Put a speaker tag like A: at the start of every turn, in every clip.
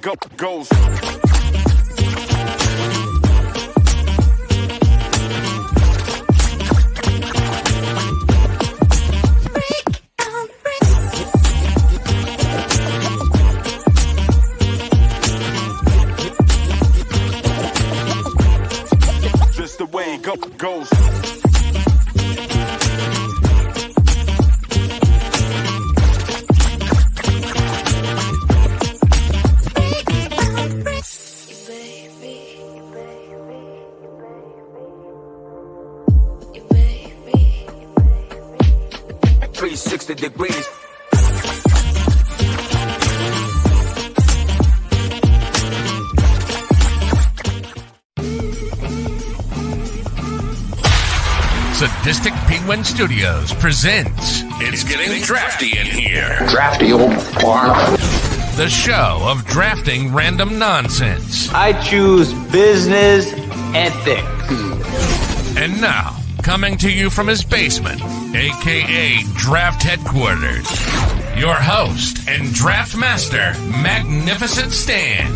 A: goes. Just the way it goes. Degrees.
B: Sadistic Penguin Studios presents It's Getting Drafty in Here.
C: Drafty old barn.
B: The show of drafting random nonsense.
D: I choose business ethics.
B: And now, coming to you from his basement, a.k.a. Draft Headquarters, your host and draft master, Magnificent Stan.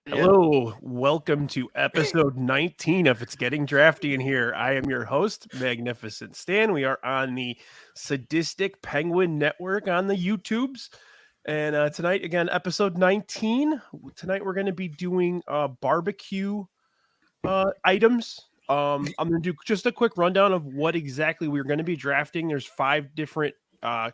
E: Hello, welcome to episode 19 of It's Getting Drafty in Here. I am your host, Magnificent Stan. We are on the Sadistic Penguin Network on the YouTubes. And tonight, again, episode 19. Tonight, we're going to be doing barbecue items. I'm going to do just a quick rundown of what exactly we're going to be drafting. There's 5 different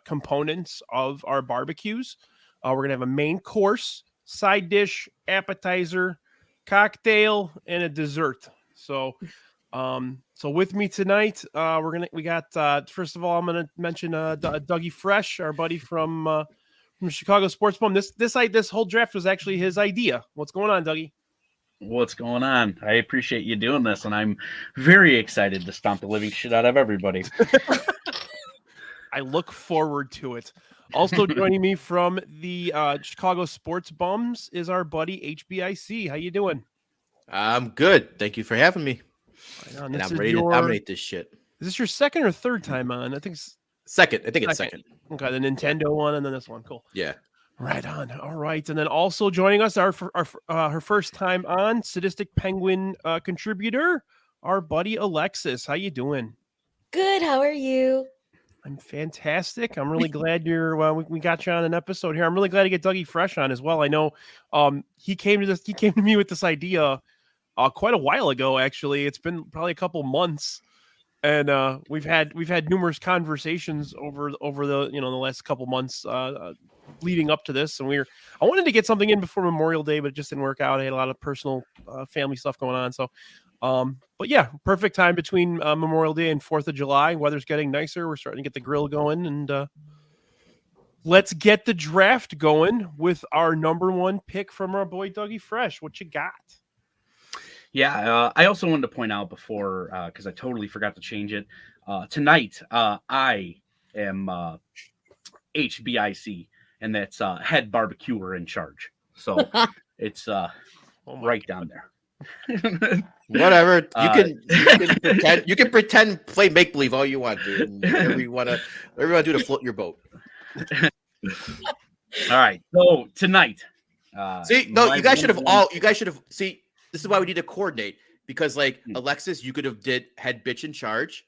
E: components of our barbecues. We're going to have a main course, side dish, appetizer, cocktail, and a dessert. So with me tonight, we got first of all, I'm gonna mention Dougie Fresh, our buddy from Chicago Sports Bum. This whole draft was actually his idea. What's going on, Dougie?
F: What's going on? I appreciate you doing this, and I'm very excited to stomp the living shit out of everybody.
E: I look forward to it. Also joining me from the Chicago Sports Bums is our buddy HBIC. How you doing?
G: I'm good. Thank you for having me.
E: Right on.
G: And I'm ready to dominate this shit.
E: Is this your second or third time on? I think it's
G: second. I think it's second.
E: Okay, the Nintendo one and then this one. Cool.
G: Yeah.
E: Right on. All right. And then also joining us, her first time on, Sadistic Penguin contributor, our buddy Alexis. How you doing?
H: Good. How are you?
E: I'm fantastic. I'm really glad we got you on an episode here. I'm really glad to get Dougie Fresh on as well. I know he came to me with this idea quite a while ago, actually. It's been probably a couple months. And we've had numerous conversations over the the last couple months leading up to this. And I wanted to get something in before Memorial Day, but it just didn't work out. I had a lot of personal family stuff going on. So but yeah, perfect time between Memorial Day and 4th of July. Weather's getting nicer. We're starting to get the grill going, and let's get the draft going with our number 1 pick from our boy Dougie Fresh. What you got?
F: Yeah, I also wanted to point out before, because I totally forgot to change it. Tonight, I am HBIC, and that's head barbecuer in charge. So it's right down there.
G: Whatever. You can pretend, play make believe all you want, dude. Whatever you want to do to float your boat.
F: All right. So tonight,
G: you guys should have. See, this is why we need to coordinate, because Alexis, you could have did head bitch in charge,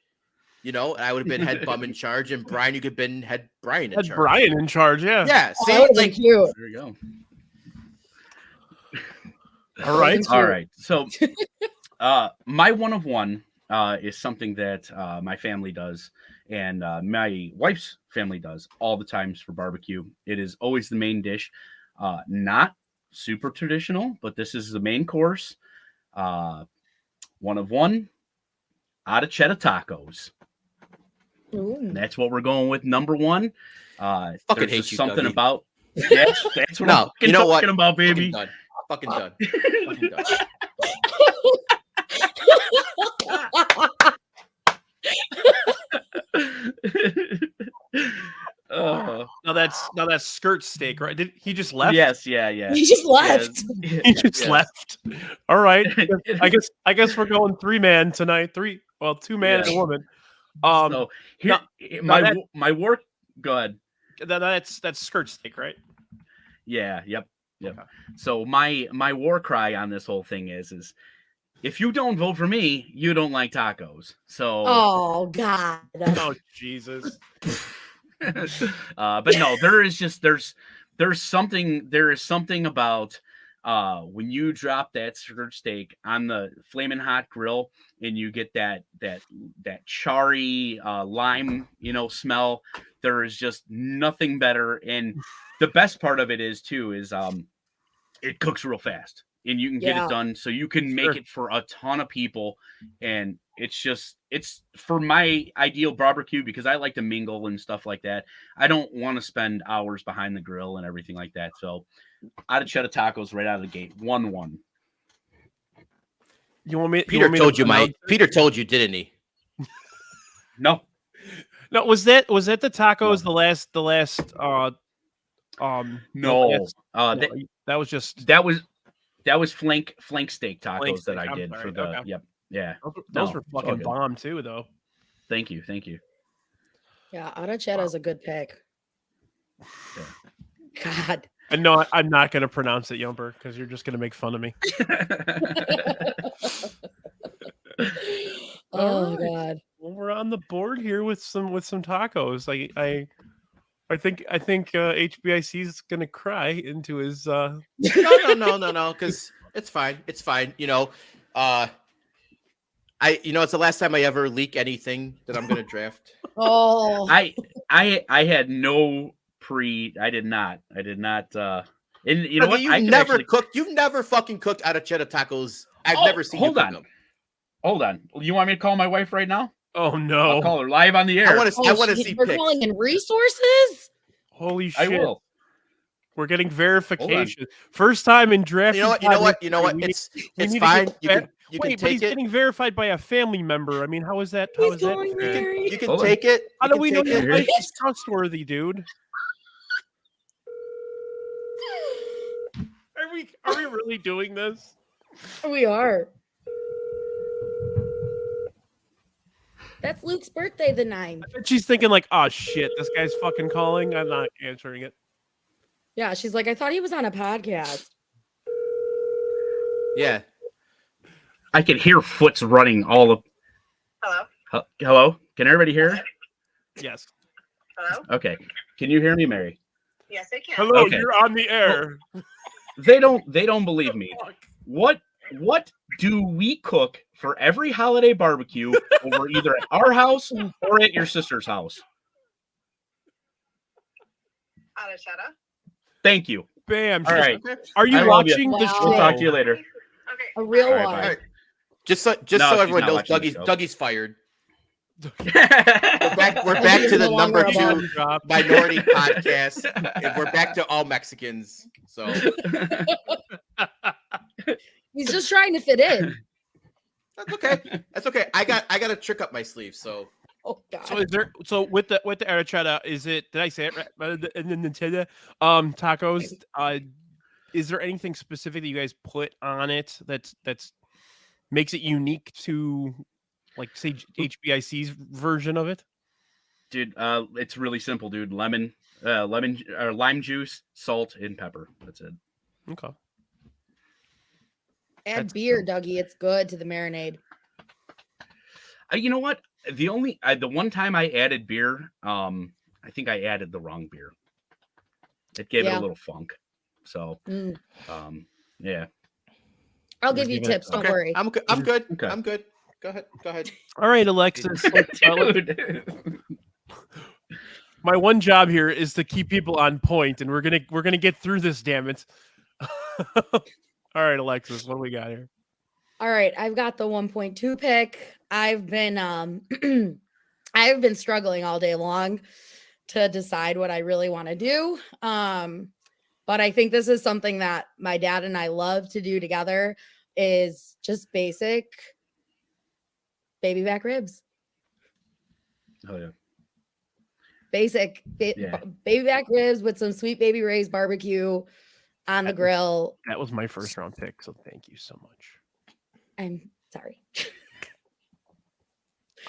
G: and I would have been head bum in charge, and Brian, you could have been head Brian in charge.
E: Brian in charge, yeah.
G: Yeah. See,
H: thank you.
F: There you go.
E: All right.
F: So, my one of one is something that my family does, and my wife's family does all the times for barbecue. It is always the main dish, not super traditional, but this is the main course. One of one, out of cheddar tacos.
H: Ooh.
F: That's what we're going with. Number 1.
G: Fucking hate you,
F: something
G: Dougie.
F: about. That's what I'm talking about, baby.
G: Fucking done. Fucking done.
E: Now that's skirt steak, right? Did he just left?
F: Yes, yeah.
H: He just left.
E: He just left. All right. I guess we're going 3-man tonight. 2-man and a woman.
F: So here, my work. Go ahead.
E: That's skirt steak, right?
F: Yeah. Yep.
E: Okay.
F: So my war cry on this whole thing is if you don't vote for me, you don't like tacos. So.
H: Oh God.
E: Oh Jesus.
F: But no, there is something about when you drop that skirt steak on the flaming hot grill and you get that charry lime smell. There is just nothing better, and the best part of it is it cooks real fast and you can get it done, so you can make it for a ton of people. And it's for my ideal barbecue, because I like to mingle and stuff like that. I don't want to spend hours behind the grill and everything like that. So out of cheddar tacos right out of the gate, 1-1.
E: You want me?
G: Peter told you, Mike. Peter told you, didn't he?
F: No.
E: No, was that the tacos?
F: No.
E: The last
F: No. That was flank steak tacos that I did for the. Okay. Yep. Yeah.
E: Those were fucking bomb too, though.
F: Thank you.
H: Yeah, Ada Cheddar is a good pick.
F: Yeah.
H: God.
E: And no, I'm not going to pronounce it, Yumper, because you're just going to make fun of me.
H: Oh God.
E: Well, we're on the board here with some tacos. I think HBIC is going to cry into his.
G: No, because it's fine. It's fine. It's the last time I ever leak anything that I'm going to draft.
H: Oh.
F: I had no I did not. And you know what?
G: You've never fucking cooked out of cheddar tacos. I've never seen you cook them.
F: Hold on. You want me to call my wife right now?
E: Oh no!
F: I'll call her live on the air.
G: I want to see
H: We're
G: pics.
H: calling in resources.
E: Holy shit!
F: I will.
E: We're getting verification. First time in draft.
G: You know what? It's fine. You can
E: but
G: take
E: he's
G: it.
E: getting verified by a family member. I mean, how is that?
H: He's going there.
G: You can take it.
E: How do we know he's trustworthy, dude? Are we really doing this?
H: We are. That's Luke's birthday, the 9th.
E: I bet she's thinking like, oh shit, this guy's fucking calling. I'm not answering it.
H: Yeah, she's like, I thought he was on a podcast.
G: Yeah.
F: I can hear foots running all of.
I: Hello?
F: Hello? Can everybody hear?
E: Yes.
I: Hello?
F: Okay. Can you hear me, Mary?
I: Yes, I can.
E: Hello,
F: Okay.
E: you're on the air.
F: They don't believe me. What do we cook for every holiday barbecue over either at our house or at your sister's house?
I: Ada Cheddar.
F: Thank you.
E: Bam.
F: All right.
E: Are you
F: I love
E: watching
F: you.
E: the
H: Wow.
E: show?
F: We'll talk to you later.
I: Okay.
H: A real
F: All right,
H: one.
F: bye.
G: All right. Just so
F: No, she's
G: everyone
F: not
G: knows,
F: watching the show.
G: Dougie's fired. We're back to the
H: No
G: number
H: longer
G: 2
E: Drop.
G: minority podcast. And we're back to all Mexicans. So
H: He's just trying to fit in.
G: that's okay. That's okay. I got a trick up my sleeve. So
H: Oh God.
E: So is there? So with the arrachera, is it? Did I say it right? And then the tacos. Is there anything specific that you guys put on it that's makes it unique to, like, say, HBIC's version of it?
F: Dude, it's really simple, dude. Lemon or lime juice, salt, and pepper. That's it.
E: Okay.
H: Add
E: That's
H: beer, Dougie. It's good to the marinade.
F: You know what? The one time I added beer, I think I added the wrong beer. It gave it a little funk. So, yeah.
H: I'll give you tips. Don't worry.
G: I'm good.
F: Okay.
G: I'm good. Go ahead.
E: All right, Alexis. My one job here is to keep people on point, and we're gonna get through this. Damn it! All right, Alexis, what do we got here?
H: All right, I've got the 1.2 pick. I've been I've been struggling all day long to decide what I really want to do. But I think this is something that my dad and I love to do together, is just basic baby back ribs.
F: Oh yeah.
H: Basic baby back ribs with some Sweet Baby Ray's barbecue on the grill.
E: That was my first round pick, so thank you so much.
H: I'm sorry.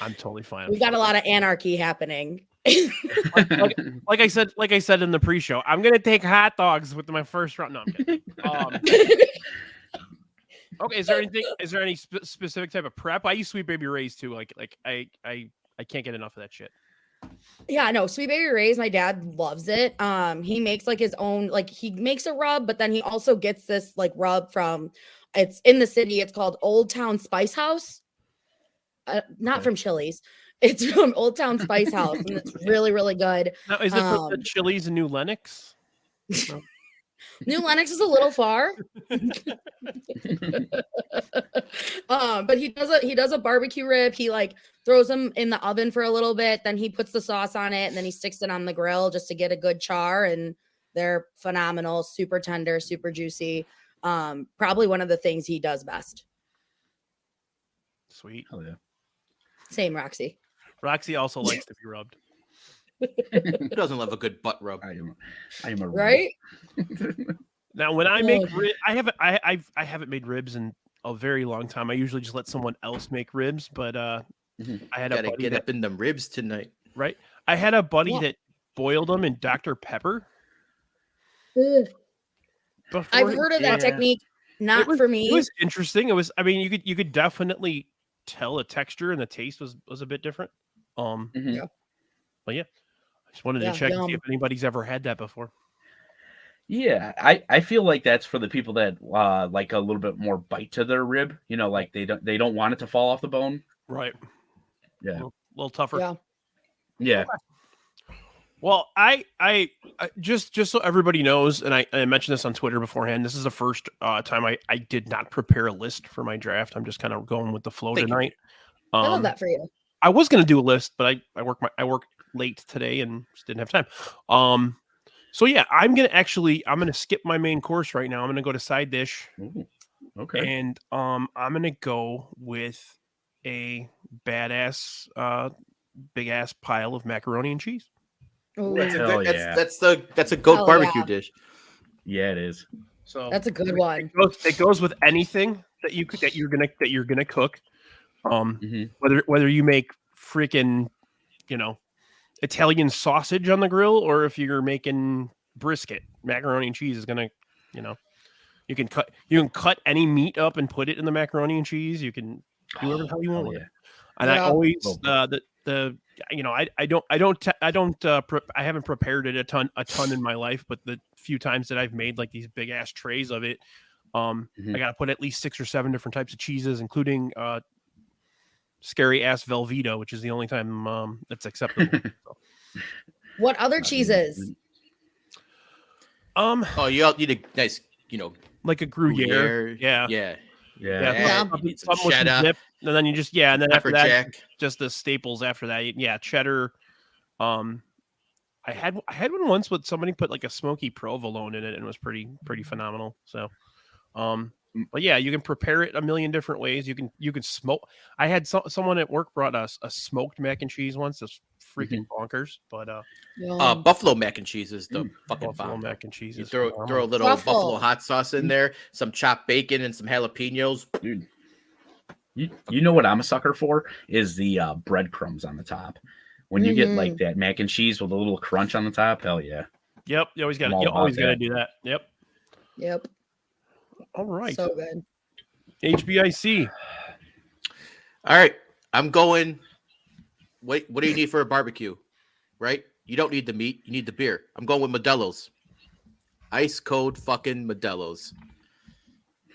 E: I'm totally fine.
H: We got a lot of anarchy happening.
E: like I said in the pre-show, I'm gonna take hot dogs with my first round. No, I'm kidding. Okay, is there any specific type of prep? I use Sweet Baby Ray's too. Like I can't get enough of that shit.
H: Yeah, no, Sweet Baby Ray's, my dad loves it. He makes like his own, like he makes a rub, but then he also gets this like rub from, it's in the city. It's called Old Town Spice House. Not from Chili's. It's from Old Town Spice House, and it's really, really good.
E: Now, is it from the Chili's in New Lenox? No.
H: New Lenox is a little far. But he does a barbecue rib. He like throws them in the oven for a little bit, then he puts the sauce on it, and then he sticks it on the grill just to get a good char. And they're phenomenal, super tender, super juicy. Probably one of the things he does best.
E: Sweet.
F: Hell yeah.
H: Same, Roxy.
E: Roxy also likes to be rubbed.
G: Who doesn't love a good butt rub?
F: I am a
H: right.
E: Now, when I make I haven't made ribs in a very long time. I usually just let someone else make ribs, but I had a buddy
G: get up in them ribs tonight.
E: Right. I had a buddy that boiled them in Dr. Pepper.
H: I've heard of that technique. Not for me.
E: It was interesting. It was. I mean, you could definitely tell the texture and the taste was a bit different.
H: Yeah.
E: But yeah, I just wanted to check and see if anybody's ever had that before.
F: Yeah, I feel like that's for the people that like a little bit more bite to their rib. You know, like they don't want it to fall off the bone.
E: Right.
F: Yeah.
E: A little tougher.
H: Yeah.
F: Yeah.
E: Well, I just so everybody knows, and I mentioned this on Twitter beforehand. This is the first time I did not prepare a list for my draft. I'm just kind of going with the flow tonight.
H: I love that for you.
E: I was going to do a list, but I work late today and just didn't have time. So yeah, I'm gonna skip my main course right now. I'm gonna go to side dish.
F: Ooh, okay.
E: And I'm gonna go with a badass big ass pile of macaroni and cheese.
G: That's a goat barbecue dish.
F: Yeah, it is.
E: So
H: that's a good one.
E: It goes with anything that you're gonna cook. Whether you make freaking, Italian sausage on the grill, or if you're making brisket, macaroni and cheese is gonna, you can cut any meat up and put it in the macaroni and cheese. You can do whatever the hell you want with it. And I always I haven't prepared it a ton in my life, but the few times that I've made like these big ass trays of it, I gotta put at least 6 or 7 different types of cheeses, including scary ass Velveeta, which is the only time that's acceptable.
H: What other cheeses?
G: You need a nice,
E: like a Gruyere. Yeah. Some cheddar, dip, and then you just and then after that, just the staples. After that, cheddar. I had one once with somebody put like a smoky provolone in it, and it was pretty phenomenal. So, but yeah, you can prepare it a million different ways. You can smoke. I had someone at work brought us a smoked mac and cheese once. It's freaking bonkers. But
G: buffalo mac and cheese is the fucking
E: buffalo
G: bomb.
E: Mac and cheese.
G: You throw a little buffalo hot sauce in there, some chopped bacon, and some jalapenos.
F: Dude, you know what I'm a sucker for is the breadcrumbs on the top. When you get like that mac and cheese with a little crunch on the top, hell yeah.
E: Yep, you always got to do that. Yep. All right.
H: So good.
E: HBIC.
G: All right. I'm going. Wait, what do you need for a barbecue? Right? You don't need the meat. You need the beer. I'm going with Modelo's. Ice cold fucking Modelo's.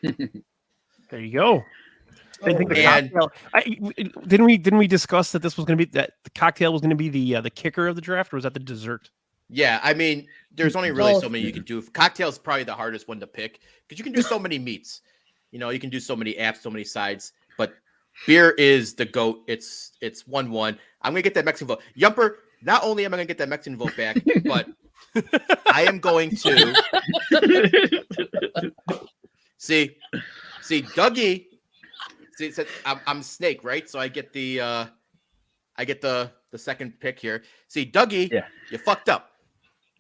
E: There you go. I think the cocktail. Didn't we discuss that this was going to be that the cocktail was going to be the kicker of the draft, or was that the dessert?
G: Yeah, I mean, there's only really so many you can do. Cocktail is probably the hardest one to pick because you can do so many meats. You can do so many apps, so many sides. But beer is the GOAT. It's 1-1. I'm gonna get that Mexican vote. Yumper. Not only am I gonna get that Mexican vote back, but I am going to see Dougie. See, I'm Snake, right? So I get the I get the second pick here. See, Dougie,
F: Yeah.
G: you fucked up.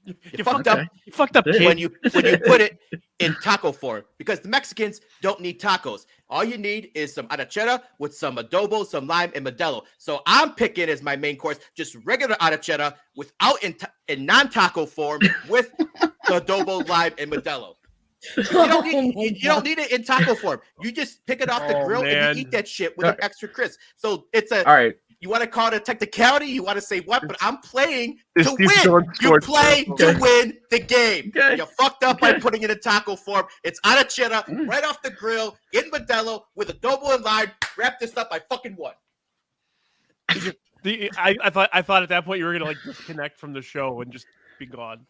G: You fucked
F: Okay.
G: up
E: You fucked up, kid.
G: when you put it in taco form, because the Mexicans don't need tacos. All you need is some arrachera with some adobo, some lime, and Modelo. So I'm picking as my main course just regular arrachera without in non-taco form with the adobo, lime, and Modelo. You don't need it in taco form. You just pick it off the
E: Oh,
G: grill
E: man.
G: and you eat that shit with an extra crisp. So it's a.
F: All right.
G: You want to call it a technicality? You want to say what? But I'm playing
E: This
G: to
E: dude's
G: win.
E: going
G: You
E: towards
G: play
E: purple.
G: to win the game.
F: Okay.
G: You fucked up by
F: Okay.
G: putting it in taco form. It's arrachera right off the grill in Modelo with adobo and lime. Wrap this up. I fucking won.
E: I thought at that point you were gonna like disconnect from the show and just be gone.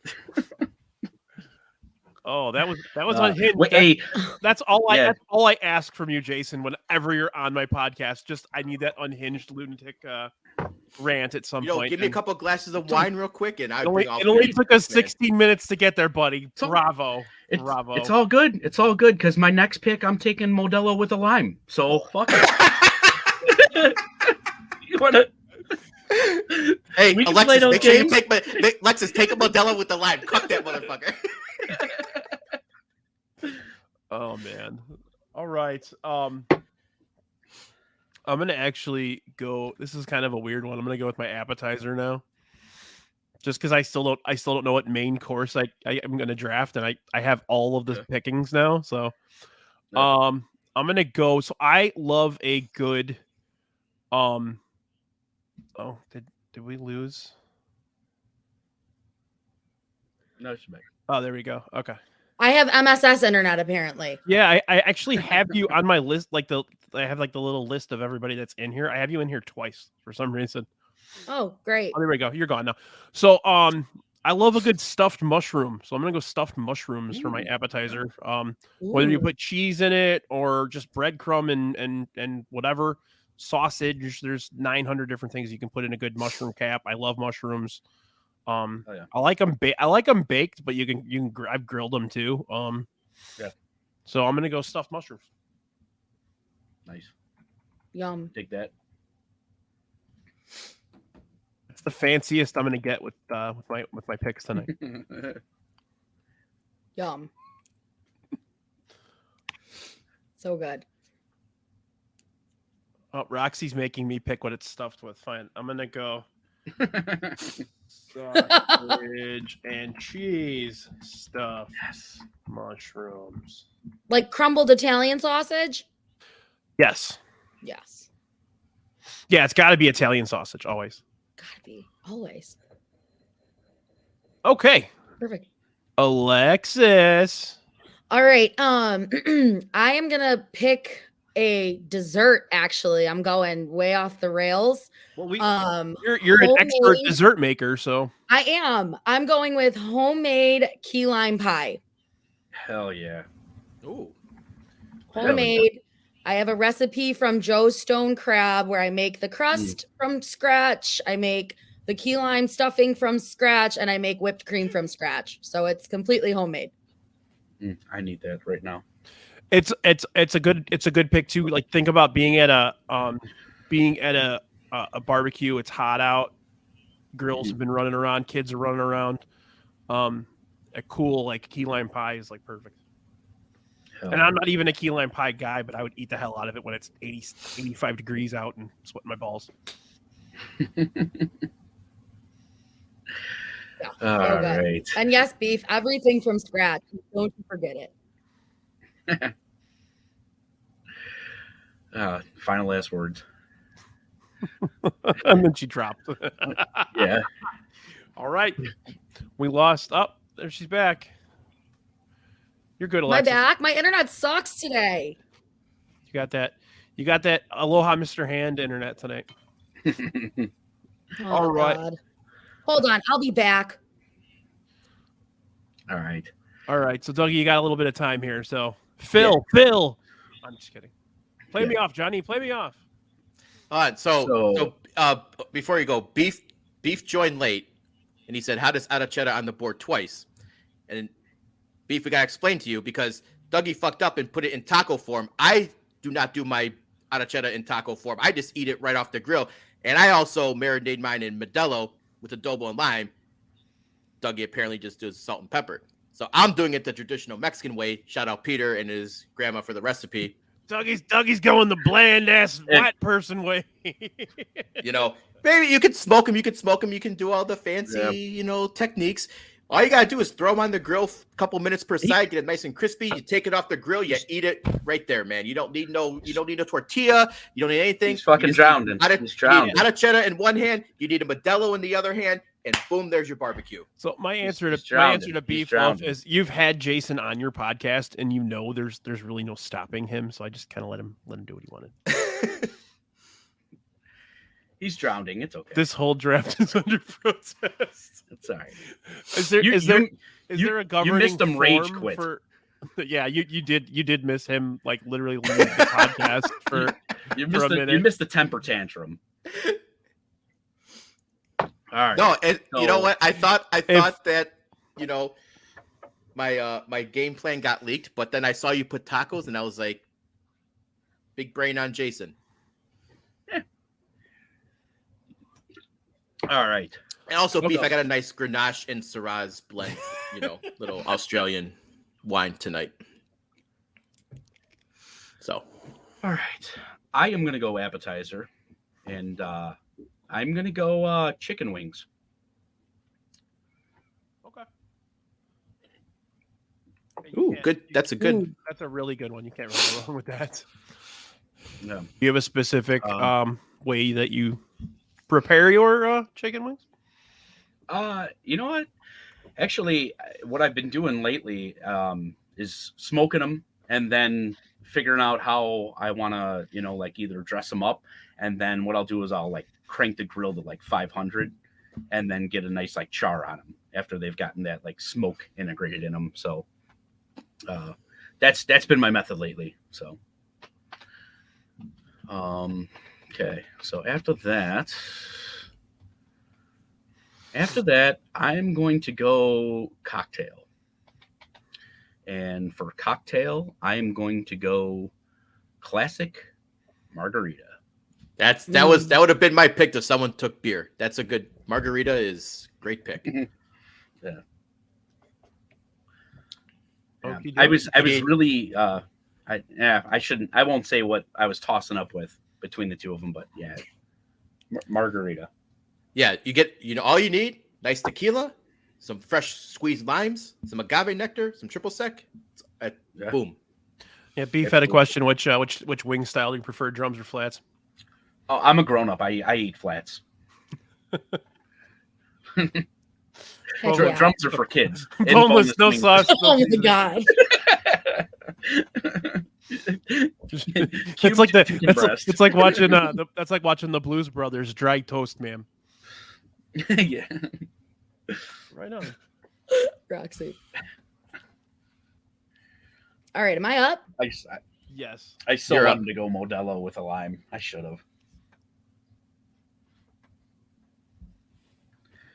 E: Oh, that was unhinged.
F: Wait, hey,
E: That's all
F: Yeah.
E: that's all I ask from you, Jason. Whenever you're on my podcast, just I need that unhinged lunatic rant at some point.
G: Give me a
E: And
G: couple glasses of wine real quick, and I
E: it only,
G: bring all
E: it only
G: three.
E: took us 16 minutes to get there, buddy.
F: So-
E: Bravo,
F: it's,
E: bravo.
F: it's all good. It's all good because my next pick, I'm taking Modelo with a lime. So fuck it. You wanna?
G: Hey,
F: We can play
G: Alexis,
F: those
G: make sure you
F: games.
G: Alexis, take a Modelo with the lime. Cook that motherfucker.
E: Oh man. All right. I'm gonna actually go. This is kind of a weird one. I'm gonna go with my appetizer now. Just because I still don't know what main course I am gonna draft, and I have all of the pickings now. So I'm gonna go. So I love a good oh, did we lose?
F: No, it's back.
E: Oh, there we go. Okay.
H: I have MSS internet apparently.
E: Yeah, I actually have you on my list. I have the little list of everybody that's in here. I have you in here twice for some reason.
H: Oh, great.
E: Oh, there we go. You're gone now. So I love a good stuffed mushroom. So I'm gonna go stuffed mushrooms for my appetizer. Whether you
H: Ooh.
E: put cheese in it or just breadcrumb and whatever sausage, there's 900 different things you can put in a good mushroom cap. I love mushrooms.
F: Yeah.
E: I like them. I like them baked, but you can. I've grilled them too.
F: Yeah.
E: So I'm gonna go stuffed mushrooms.
F: Nice.
H: Yum.
F: Take that.
E: It's the fanciest I'm gonna get with my picks tonight.
H: Yum. So good.
E: Oh, Roxy's making me pick what it's stuffed with. Fine. I'm gonna go sausage and cheese stuffed mushrooms.
H: Like crumbled Italian sausage?
E: Yes.
H: Yes.
E: Yeah, it's got to be Italian sausage always.
H: Gotta be. Always.
E: Okay,
H: Perfect.
E: Alexis.
H: All right. I am gonna pick a dessert. Actually, I'm going way off the rails.
E: Well, you're an
H: homemade-
E: expert dessert maker, so
H: I am. I'm going with homemade key lime pie.
F: Hell yeah.
G: Ooh.
H: Homemade. I have a recipe from Joe's Stone Crab where I make the crust from scratch. I make the key lime stuffing from scratch, and I make whipped cream from scratch. So it's completely homemade.
F: I need that right now.
E: it's a good pick too. Like think about being at a barbecue. It's hot out. Grills have been running around. Kids are running around. A cool like key lime pie is like perfect. And I'm not even a key lime pie guy, but I would eat the hell out of it when it's 85 degrees out and sweating my balls.
H: Yeah,
F: All
H: so good.
F: right.
H: And yes, beef, everything from scratch. Don't you forget it.
F: Final last words.
E: And then she dropped.
F: Yeah.
E: All right. We lost. Oh, there she's back. You're good,
H: My
E: Alexis.
H: back. My internet sucks today.
E: You got that. You got that Aloha Mr. Hand internet tonight.
H: Oh,
E: All right.
H: God. Hold on. I'll be back.
F: All right.
E: All right. So, Dougie, you got a little bit of time here. So, Phil. I'm just kidding. Play me off, Johnny. Play me off.
G: So before you go, beef joined late, and he said, "How does arrachera on the board twice?" And beef, we gotta explain to you because Dougie fucked up and put it in taco form. I do not do my arrachera in taco form. I just eat it right off the grill. And I also marinate mine in Modelo with adobo and lime. Dougie apparently just does salt and pepper. So I'm doing it the traditional Mexican way. Shout out Peter and his grandma for the recipe.
E: Dougie's going the bland ass white person way.
G: You know, maybe you could smoke them. You can do all the fancy, techniques. All you gotta do is throw them on the grill, a couple minutes per side, get it nice and crispy. You take it off the grill, you eat it right there, man. You don't need no tortilla. You don't need anything.
F: He's fucking drowning.
G: He's drowning. Not a cheddar in one hand. You need a Modelo in the other hand, and boom, there's your barbecue.
E: So my answer to Beef Loaf is you've had Jason on your podcast, and there's really no stopping him. So I just kind of let him do what he wanted.
F: He's drowning. It's okay.
E: This whole draft is under protest.
F: It's all right.
E: Is there a governing
F: you missed him rage
E: form
F: quit?
E: Yeah, you did miss him, like literally leave the podcast for a minute.
F: You missed the temper tantrum. All right.
G: No, you know what? I thought that my game plan got leaked, but then I saw you put tacos, and I was like, big brain on Jason.
F: All right.
G: And also beef. I got a nice Grenache and Syrah blend, little Australian wine tonight. So,
F: all right. I am gonna go appetizer, and I'm gonna go chicken wings.
E: Okay.
G: Ooh, good. That's
E: a really good one. You can't really go wrong with that.
F: No.
E: Do you have a specific way that you prepare your chicken wings?
F: You know what? Actually, what I've been doing lately is smoking them and then figuring out how I want to, like either dress them up. And then what I'll do is I'll like crank the grill to like 500 and then get a nice like char on them after they've gotten that like smoke integrated in them. So that's been my method lately. So, okay. So after that, I'm going to go cocktail. And for cocktail, I'm going to go classic margarita.
G: That would have been my pick if someone took beer. That's a good margarita is great pick.
F: Yeah.
E: I
F: was really I won't say what I was tossing up with between the two of them, but yeah, margarita.
G: Yeah, you get all you need: nice tequila, some fresh squeezed limes, some agave nectar, some triple sec. Boom.
E: Yeah, Beef had a question. Which wing style do you prefer, drums or flats?
F: Oh, I'm a grown up. I eat flats. Drums are for kids.
E: Boneless, no sauce.
H: Oh my god.
E: It's like watching that's like watching the Blues Brothers dry toast, man.
F: Yeah.
E: Right on.
H: Roxy. All right, am I up?
E: Yes.
F: I still wanted to go Modelo with a lime. I should have.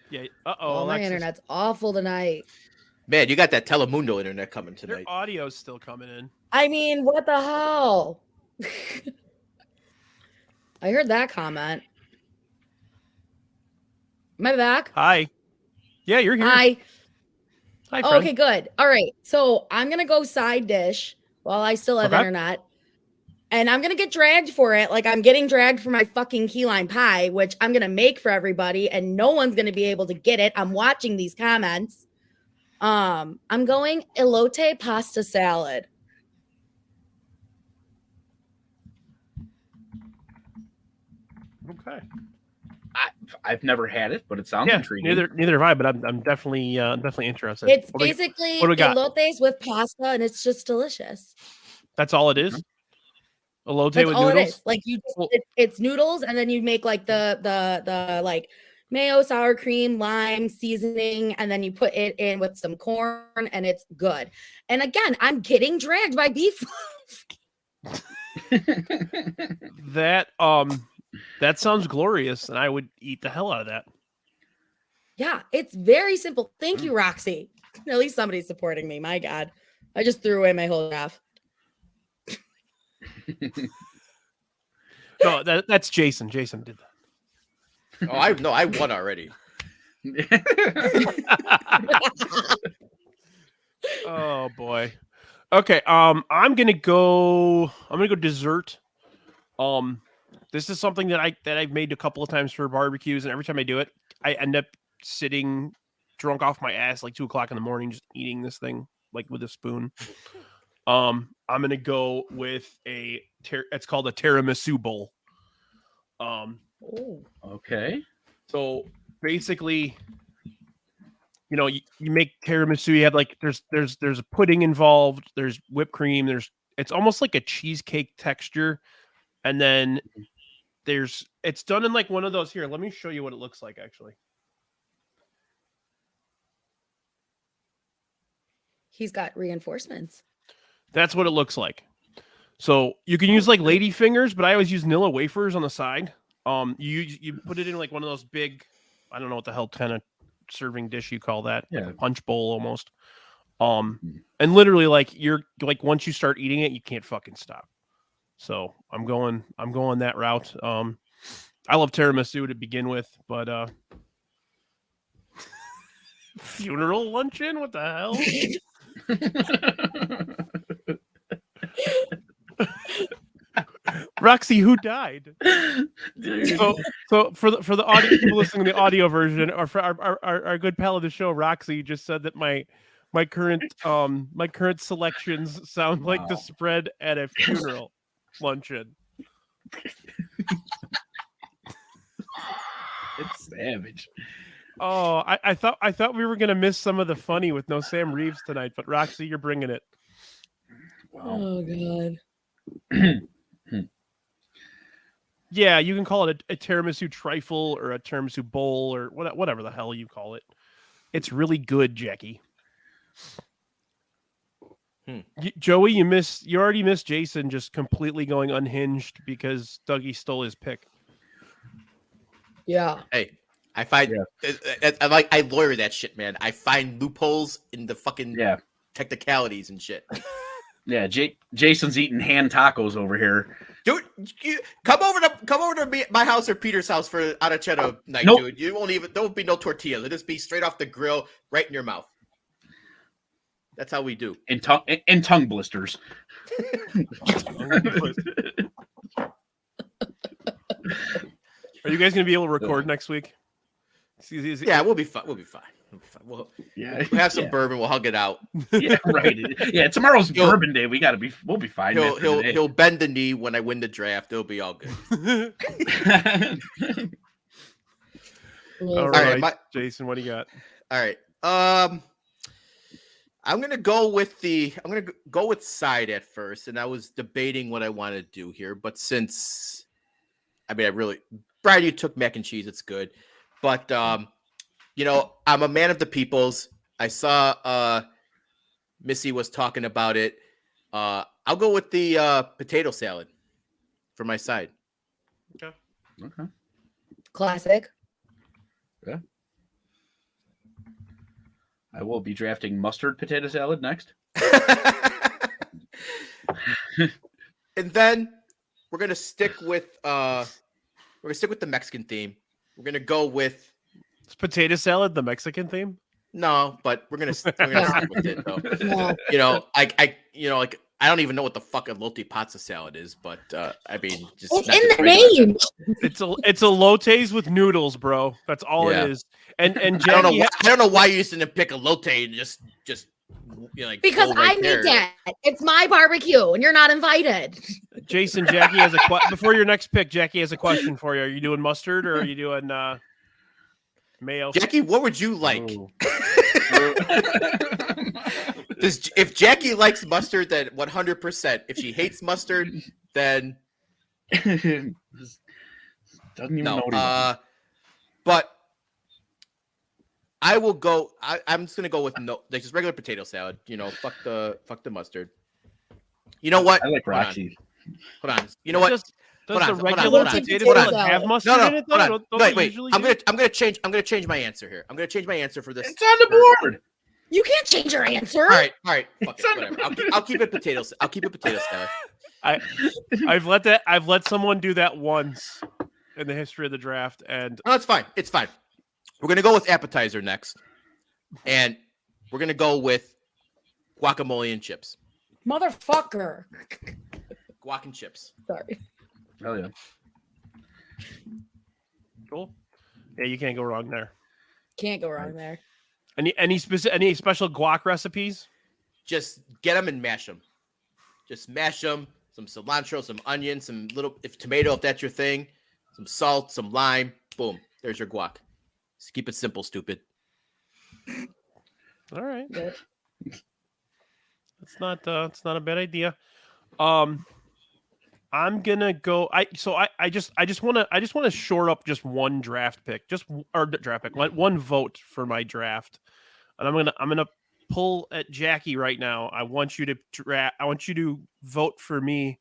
E: Yeah.
H: My
E: Alexis.
H: internet's awful tonight.
G: Man, you got that Telemundo internet coming tonight.
E: Your audio's still coming in.
H: I mean, what the hell? I heard that comment. Am I back?
E: Hi. Yeah, you're here.
H: Hi.
E: Hi,
H: Oh,
E: friend.
H: okay, good. All right. So I'm going to go side dish while I still have internet. And I'm going to get dragged for it. Like I'm getting dragged for my fucking key lime pie, which I'm going to make for everybody. And no one's going to be able to get it. I'm watching these comments. I'm going elote pasta salad.
E: Okay.
F: I've never had it, but it sounds intriguing.
E: Neither have I, but I'm definitely interested.
H: It's basically elotes with pasta, and it's just delicious.
E: That's all it is. Elote
H: That's
E: with
H: all
E: noodles.
H: it is. Like it's noodles, and then you make like the like mayo, sour cream, lime seasoning, and then you put it in with some corn, and it's good. And again, I'm getting dragged by beef.
E: That sounds glorious, and I would eat the hell out of that.
H: Yeah, it's very simple. Thank you, Roxy. At least somebody's supporting me. My God, I just threw away my whole graph.
E: No, that's Jason. Jason did that.
G: Oh, I won already.
E: Oh boy. Okay. I'm gonna go dessert. This is something that I've made a couple of times for barbecues, and every time I do it, I end up sitting drunk off my ass like 2:00 in the morning, just eating this thing like with a spoon. I'm gonna go with it's called a tiramisu bowl.
F: Okay.
E: So basically, you make tiramisu. You have like there's a pudding involved. There's whipped cream. It's almost like a cheesecake texture, and then it's done in like one of those. Here, let me show you what it looks like. Actually,
H: He's got reinforcements.
E: that's what it looks like. So you can use like lady fingers, but I always use Nilla wafers on the side. You put it in like one of those big, I don't know what the hell kind of serving dish you call that, like a punch bowl almost. And literally like you're like once you start eating it, you can't fucking stop. So I'm going that route. I love tiramisu to begin with, but funeral luncheon? What the hell? Roxy, who died? So for the audio people listening to the audio version, or for our good pal of the show, Roxy just said that my current selections sound like the spread at a funeral luncheon.
F: It's savage.
E: Oh, I thought we were gonna miss some of the funny with no Sam Reeves tonight, but Roxy, you're bringing it.
F: Wow.
H: Oh god.
E: Yeah, you can call it a tiramisu trifle or a tiramisu bowl or whatever the hell you call it. It's really good, Jackie. Joey, you already missed Jason just completely going unhinged because Dougie stole his pick.
H: Yeah.
G: Hey, I find I lawyer that shit, man. I find loopholes in the fucking technicalities and shit.
F: Yeah, Jason's eating hand tacos over here.
G: Dude, come over to my house or Peter's house for Arachetta night, dude. There'll be no tortillas. It'll just be straight off the grill, right in your mouth. That's how we do.
F: And tongue blisters.
E: Are you guys going to be able to record next week?
G: Yeah, we'll be fine. We'll have some bourbon. We'll hug it out.
F: Yeah, right. Yeah, tomorrow's bourbon day. We'll be fine.
G: He'll bend the knee when I win the draft. It'll be all good.
E: All right, Jason, what do you got?
G: All right. I'm gonna go with side at first, and I was debating what I want to do here, but since Brian, you took mac and cheese. It's good, but I'm a man of the peoples. I saw Missy was talking about it. I'll go with the potato salad for my side.
F: Okay.
H: Classic.
F: Yeah. I will be drafting mustard potato salad next.
G: And then we're gonna stick with the Mexican theme. We're gonna go with
E: potato salad, the Mexican theme.
G: No, but we're gonna stick with it though. No. I don't even know what the fuck elote pizza salad is, but just
H: it's in the name.
E: It's elotes with noodles, bro. That's all it is. And Jackie,
G: I don't know why you used to pick elote and just
H: because I made that. It's my barbecue, and you're not invited.
E: Jason, Jackie has a before your next pick. Jackie has a question for you. Are you doing mustard or are you doing mayo?
G: Jackie, what would you like? If Jackie likes mustard, then 100%. If she hates mustard, then
F: doesn't even know.
G: But I will go. I'm just gonna go with just regular potato salad. Fuck the mustard. You know what?
F: I like Roxy.
G: Hold on. You know what?
E: Does the regular potato salad have mustard in it?
G: No. Wait. I'm gonna change my answer here. I'm gonna change my answer for this.
F: It's on the board.
H: You can't change your answer.
G: All right. Fuck it, whatever. I'll keep it potato salad.
E: I've let someone do that once, in the history of the draft. And
G: No, it's fine. It's fine. We're gonna go with appetizer next, and we're gonna go with guacamole and chips.
H: Motherfucker.
G: Guac and chips.
H: Sorry.
F: Hell yeah.
E: cool. Yeah, you can't go wrong there.
H: Can't go wrong there.
E: Any special guac recipes?
G: Just get them and mash them. Just mash them. Some cilantro, some onion, some little tomato if that's your thing. Some salt, some lime. Boom. There's your guac. Just keep it simple, stupid.
E: All right.
H: Good.
E: It's not a bad idea. I'm gonna go. I just want to shore up just one draft pick, one vote for my draft, and I'm gonna pull at Jackie right now. I want you to vote for me,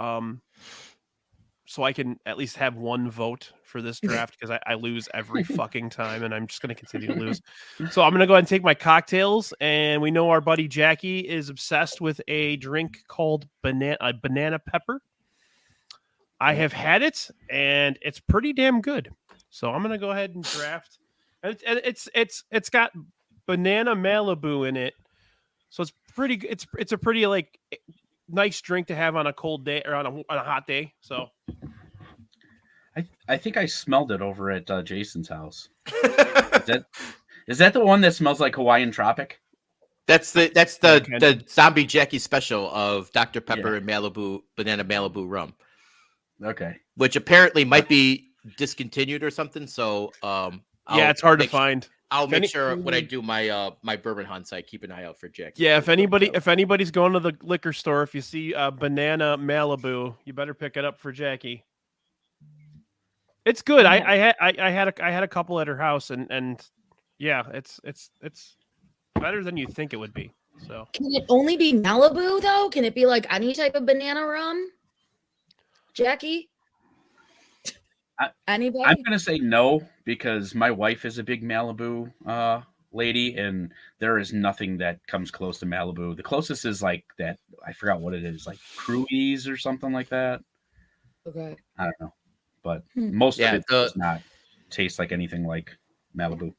E: so I can at least have one vote for this draft because I lose every fucking time, and I'm just gonna continue to lose. So I'm gonna go ahead and take my cocktails, and we know our buddy Jackie is obsessed with a drink called banana pepper. I have had it, and it's pretty damn good. So I'm gonna go ahead and draft. And it's got banana Malibu in it, so it's pretty. It's a pretty like nice drink to have on a cold day or on a hot day. So
F: I think I smelled it over at Jason's house. Is that the one that smells like Hawaiian Tropic?
G: That's the zombie Jackie special of Dr. Pepper and Malibu banana Malibu rum.
F: Okay.
G: Which apparently might be discontinued or something. So
E: it's hard to find.
G: I'll make sure when I do my my bourbon hunts, I keep an eye out for Jackie.
E: Yeah, if anybody's going to the liquor store, if you see banana Malibu, you better pick it up for Jackie. It's good. I had a couple at her house, and yeah, it's better than you think it would be. So
H: can it only be Malibu though? Can it be like any type of banana rum? Jackie? Anybody?
F: I'm gonna say no because my wife is a big Malibu lady, and there is nothing that comes close to Malibu. The closest is like that. I forgot what it is, like Cruise or something like that.
H: Okay.
F: I don't know, but most of it does not taste like anything like Malibu.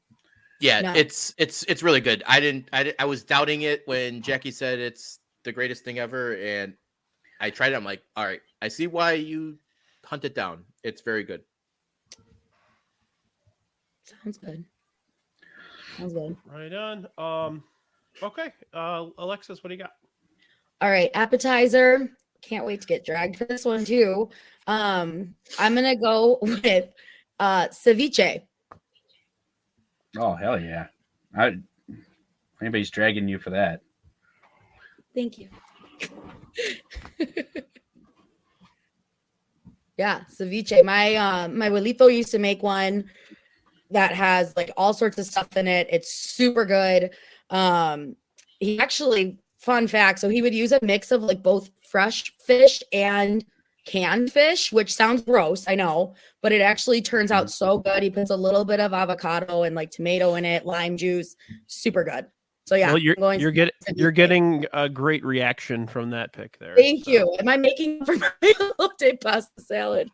G: Yeah, no. It's really good. I was doubting it when Jackie said it's the greatest thing ever, and I tried it. I'm like, all right, I see why you hunt it down. It's very good.
H: Sounds good.
E: Right on. Okay. Alexis, what do you got?
H: All right, appetizer. Can't wait to get dragged for this one too. I'm gonna go with ceviche.
F: Oh hell yeah! Anybody's dragging you for that?
H: Thank you. Yeah, ceviche. My my abuelito used to make one that has like all sorts of stuff in it. It's super good. He actually, fun fact, so he would use a mix of like both fresh fish and canned fish, which sounds gross, I know, but it actually turns out so good. He puts a little bit of avocado and like tomato in it, lime juice, super good. So yeah,
E: well, you're getting a great reaction from that pick there.
H: Thank you. Am I making for my elote pasta salad?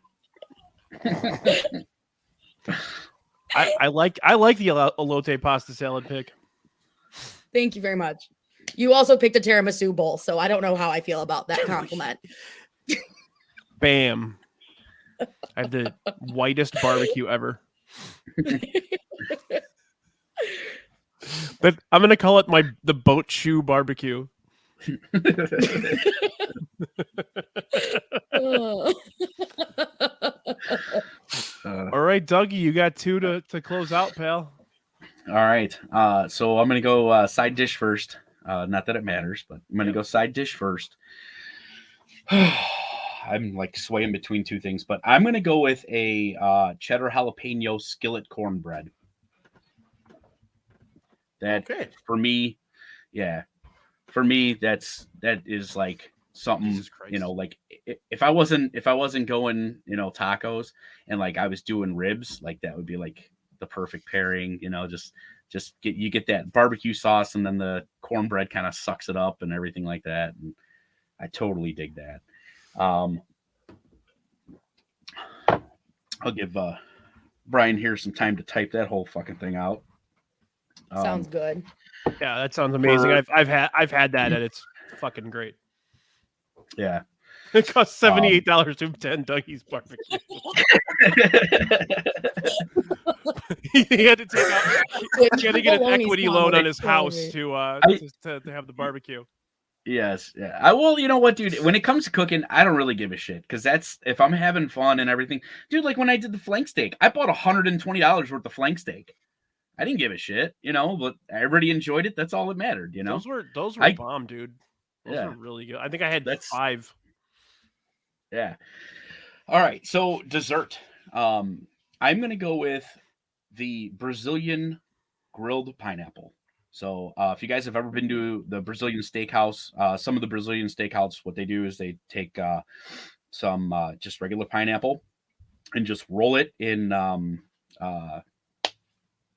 E: I like the elote pasta salad pick.
H: Thank you very much. You also picked a tiramisu bowl, so I don't know how I feel about that compliment.
E: Bam! I have the whitest barbecue ever. But I'm gonna call it the boat shoe barbecue. All right, Dougie, you got two to close out, pal.
F: All right. So I'm gonna go side dish first. Not that it matters, but I'm gonna go side dish first. I'm like swaying between two things, but I'm gonna go with a cheddar jalapeno skillet cornbread. That for me, that is like something, you know, like if I wasn't going, you know, tacos and like I was doing ribs, like that would be like the perfect pairing, you know, just get that barbecue sauce and then the cornbread kind of sucks it up and everything like that. And I totally dig that. I'll give Brian here some time to type that whole fucking thing out.
H: Sounds good.
E: Yeah, that sounds amazing. I've had that, and it's fucking great.
F: Yeah.
E: It costs $78 to attend Dougie's barbecue. He had to take out. He had to get an equity loan on his house to have the barbecue.
F: Yes, yeah. Well, you know what, dude? When it comes to cooking, I don't really give a shit because that's if I'm having fun and everything, dude. Like when I did the flank steak, I bought $120 worth of flank steak. I didn't give a shit, but everybody enjoyed it. That's all that mattered,
E: Those were bomb, dude. Those are really good. I think I had 5.
F: Yeah. All right. So dessert. I'm gonna go with the Brazilian grilled pineapple. So if you guys have ever been to the Brazilian steakhouse, some of the Brazilian steakhouse, what they do is they take some just regular pineapple and just roll it in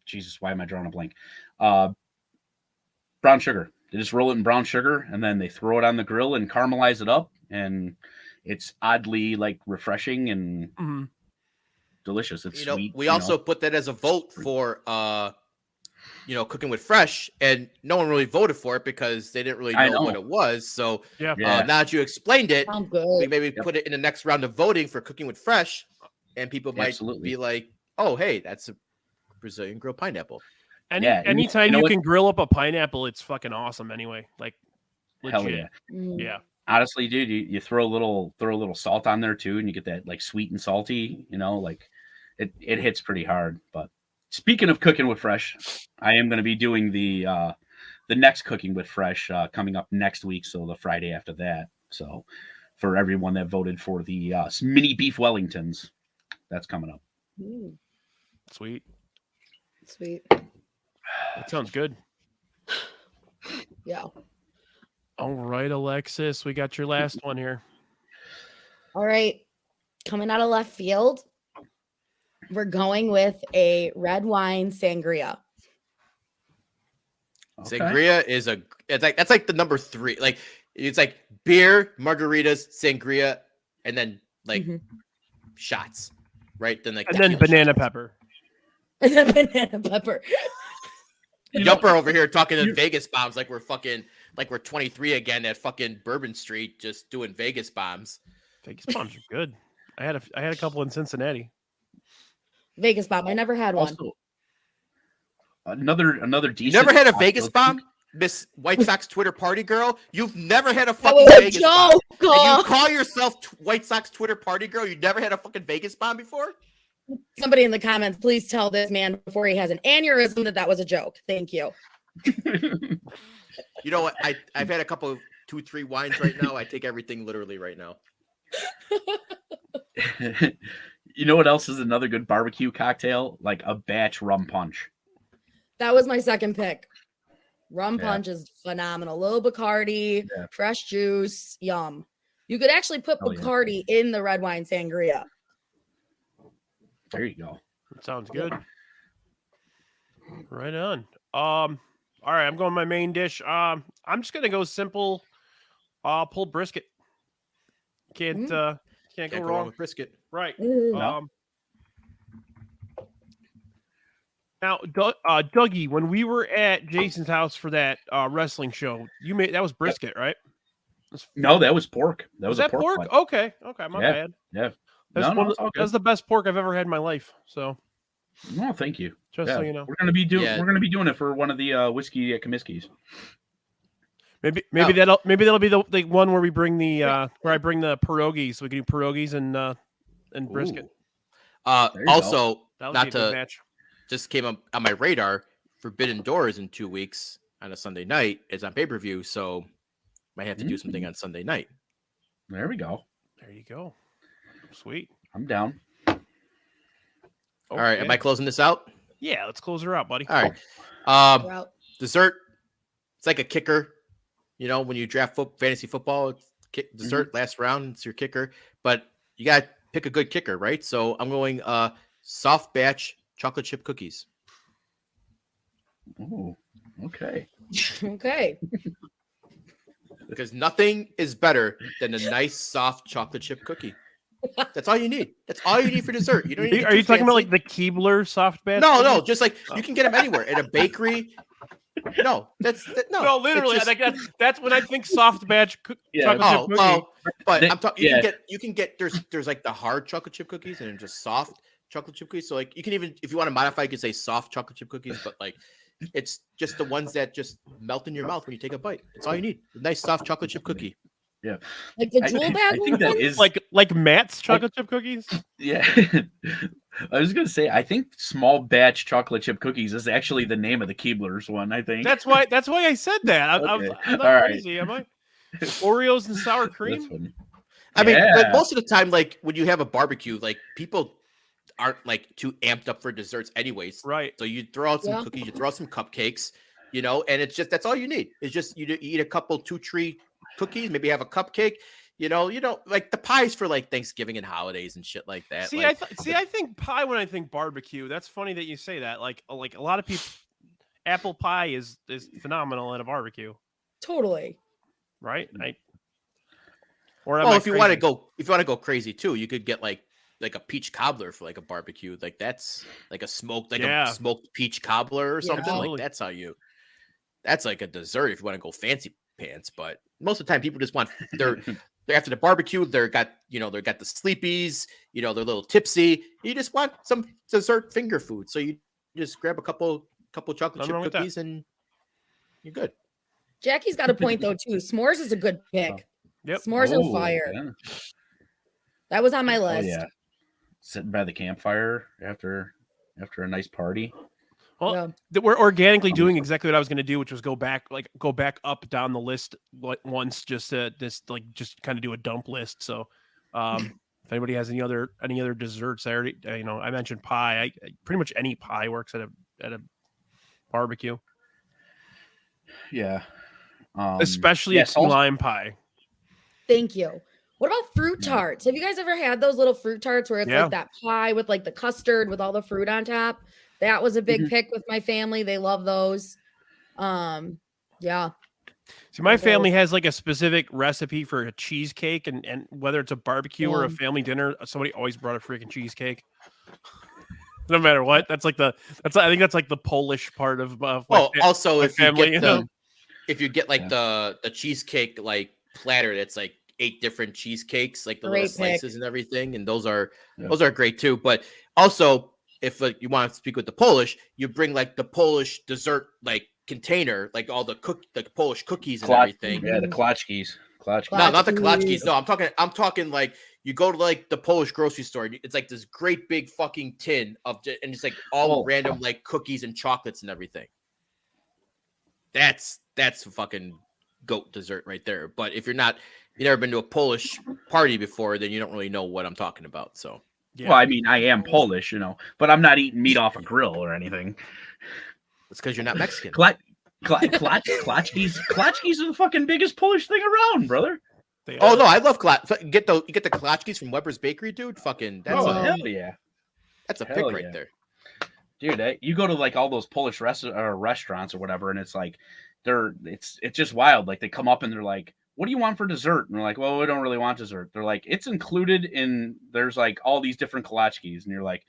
F: Jesus, why am I drawing a blank? Brown sugar. They just roll it in brown sugar and then they throw it on the grill and caramelize it up, and it's oddly like refreshing and delicious. It's sweet.
G: We also put that as a vote for Cooking with Fresh, and no one really voted for it because they didn't really know what it was. So now that you explained it, we maybe put it in the next round of voting for Cooking with Fresh, and people might be like, "Oh, hey, that's a Brazilian grilled pineapple."
E: Anytime you can grill up a pineapple, it's fucking awesome. Anyway, like legit.
F: Hell yeah,
E: yeah.
F: Honestly, dude, you throw a little salt on there too, and you get that like sweet and salty. Like it hits pretty hard. But speaking of Cooking with Fresh, I am going to be doing the next Cooking with Fresh coming up next week, so the Friday after that. So for everyone that voted for the mini beef Wellingtons, that's coming up.
E: Sweet. That sounds good.
H: Yeah.
E: All right, Alexis, we got your last one here.
H: All right. Coming out of left field, we're going with a red wine sangria.
G: Okay. Sangria is that's like the number 3. Like it's like beer, margaritas, sangria, and then like shots, right? Then
E: banana pepper.
H: And then banana pepper.
G: Jumper over here talking to Vegas bombs like we're 23 again at fucking Bourbon Street, just doing Vegas bombs.
E: Vegas bombs are good. I had a couple in Cincinnati.
H: Vegas bomb. I never had one.
F: Another decent.
G: You never had a Vegas bomb, Miss White Sox Twitter party girl? You've never had a fucking Vegas bomb. And you call yourself White Sox Twitter party girl? You never had a fucking Vegas bomb before?
H: Somebody in the comments, please tell this man before he has an aneurysm that was a joke. Thank you.
G: You know what? I've had a couple of 2-3 wines right now. I take everything literally right now.
F: You know what else is another good barbecue cocktail? Like a batch rum punch.
H: That was my second pick. Rum punch is phenomenal. Little Bacardi, fresh juice, yum. You could actually put Bacardi in the red wine sangria.
F: There you go.
E: Sounds good. Right on. All right, I'm going my main dish. I'm just gonna go simple. Pulled brisket. Can't go wrong
G: with brisket.
E: Right.
F: No.
E: Now, Dougie, when we were at Jason's house for that wrestling show, that was brisket, right?
F: No, that was pork.
E: Was that pork?
F: Butt.
E: Okay, my bad.
F: Yeah.
E: That's the best pork I've ever had in my life. So,
F: no, thank you.
E: Just so you know,
F: we're gonna be doing it for one of the whiskey at Comiskey's.
E: Maybe that'll be the one where we bring where I bring the pierogies, so we can do pierogies and brisket.
G: Also, not to
E: match.
G: Just came up on my radar. Forbidden Doors in 2 weeks on a Sunday night. It's on pay-per-view, so might have to do something on Sunday night.
F: There we go.
E: There you go. Sweet.
F: I'm down.
G: Okay. All right. Am I closing this out?
E: Yeah, let's close her out, buddy.
G: All right. Dessert. It's like a kicker. When you draft fantasy football, dessert last round. It's your kicker, but you got to pick a good kicker, right? So I'm going soft batch chocolate chip cookies.
F: Oh, okay.
H: Okay.
G: Because nothing is better than a nice soft chocolate chip cookie. That's all you need. That's all you need for dessert. You don't need to get
E: Are you
G: too
E: talking about
G: fancy.
E: like the Keebler soft batch?
G: No, just like you can get them anywhere at a bakery. No,
E: No, literally.
G: it's just-
E: That's when I think soft batch chocolate chip cookie.
G: But
F: They-
G: I'm talking.
F: yeah.
G: You can get there's like the hard chocolate chip cookies and then just soft chocolate chip cookies. So like you can even if you want to modify, you can say soft chocolate chip cookies. But like it's just the ones that just melt in your mouth when you take a bite. That's all you need. A nice soft chocolate chip cookie.
F: Yeah.
H: Like the
F: I
H: jewel bag.
F: think that
H: ones?
F: is
E: Like Matt's chocolate chip cookies.
F: Yeah. I was gonna say I think small batch chocolate chip cookies is actually the name of the Keebler's one. I think
E: That's why I said that.
F: Okay.
E: I'm not
F: All right.
E: crazy, am I? Oreos and sour
F: That's
E: cream.
F: funny.
G: I mean,
F: Yeah.
G: like most of the time, like when you have a barbecue, like people aren't like too amped up for desserts, anyways.
E: Right.
G: So you throw out some
H: Yeah.
G: cookies, you throw out some cupcakes, you know, and it's just that's all you need. It's just you eat a couple 2-3 cookies, maybe have a cupcake. You know, like the pies for like Thanksgiving and holidays and shit like that.
E: See,
G: like,
E: I think pie when I think barbecue. That's funny that you say that. Like a lot of people, apple pie is phenomenal at a barbecue,
H: Totally.
E: right?
F: Mm.
E: Am I
G: if you want to
E: crazy?
G: go crazy too, you could get like a peach cobbler for like a barbecue. Like that's like a smoked peach cobbler or
H: Yeah.
G: something.
E: Absolutely.
G: Like that's like a dessert if you want to go fancy pants. But most of the time, people just want they're after the barbecue. They got the sleepies. You know, they're a little tipsy. You just want some dessert finger food. So you just grab a couple chocolate
E: Nothing
G: chip
E: wrong with that.
G: cookies and you're good.
H: Jackie's got a point though too. S'mores is a good pick.
E: Yep.
H: S'mores
F: Oh,
H: are fire.
F: yeah.
H: That was on my
F: Oh
H: list.
F: yeah. Sitting by the campfire after a nice party.
E: Well,
H: Yeah.
E: we're organically doing exactly what I was going to do, which was go back up down the list once, just to kind of do a dump list. So, if anybody has any other desserts, I already I mentioned pie. Pretty much any pie works at a barbecue,
F: Yeah.
E: especially a key lime pie.
H: Thank you. What about fruit tarts? Have you guys ever had those little fruit tarts where it's
E: Yeah.
H: like that pie with like the custard with all the fruit on top? That was a big
F: Mhm.
H: pick with my family. They love those. Yeah.
E: See, my family has like a specific recipe for a cheesecake, and whether it's a barbecue or a
H: Yeah.
E: family dinner, somebody always brought a freaking cheesecake. No matter what, I think that's like the Polish part of
G: Also
E: my
G: if
E: family,
G: you get if you get like the cheesecake like platter, that's like 8 different cheesecakes, like the
H: Great
G: little
H: pick.
G: slices and everything, and those are great too. But also, if you want to speak with the Polish, you bring like the Polish dessert like container, like all the Polish cookies and everything.
F: Yeah, the klatchkis.
G: No, not the klatchkis. No, I'm talking like you go to like the Polish grocery store. It's like this great big fucking tin and it's like all random like cookies and chocolates and everything. That's a fucking goat dessert right there. But if you've never been to a Polish party before, then you don't really know what I'm talking about. So.
E: Yeah.
F: Well, I mean, I am Polish, but I'm not eating meat off a grill or anything.
G: It's because you're not Mexican.
F: Klatchkis are the fucking biggest Polish thing around, brother.
G: Oh no, I love you get the klatchkis from Weber's Bakery, dude. Fucking that's
F: hell yeah.
G: That's a pick
F: Hell
G: right
F: yeah.
G: there.
F: Dude, you go to like all those Polish restaurants or whatever, and it's like it's just wild. Like they come up and they're like, "What do you want for dessert?" And they're like, "Well, we don't really want dessert." They're like, "It's included in." There's like all these different klatchkis, and you're like,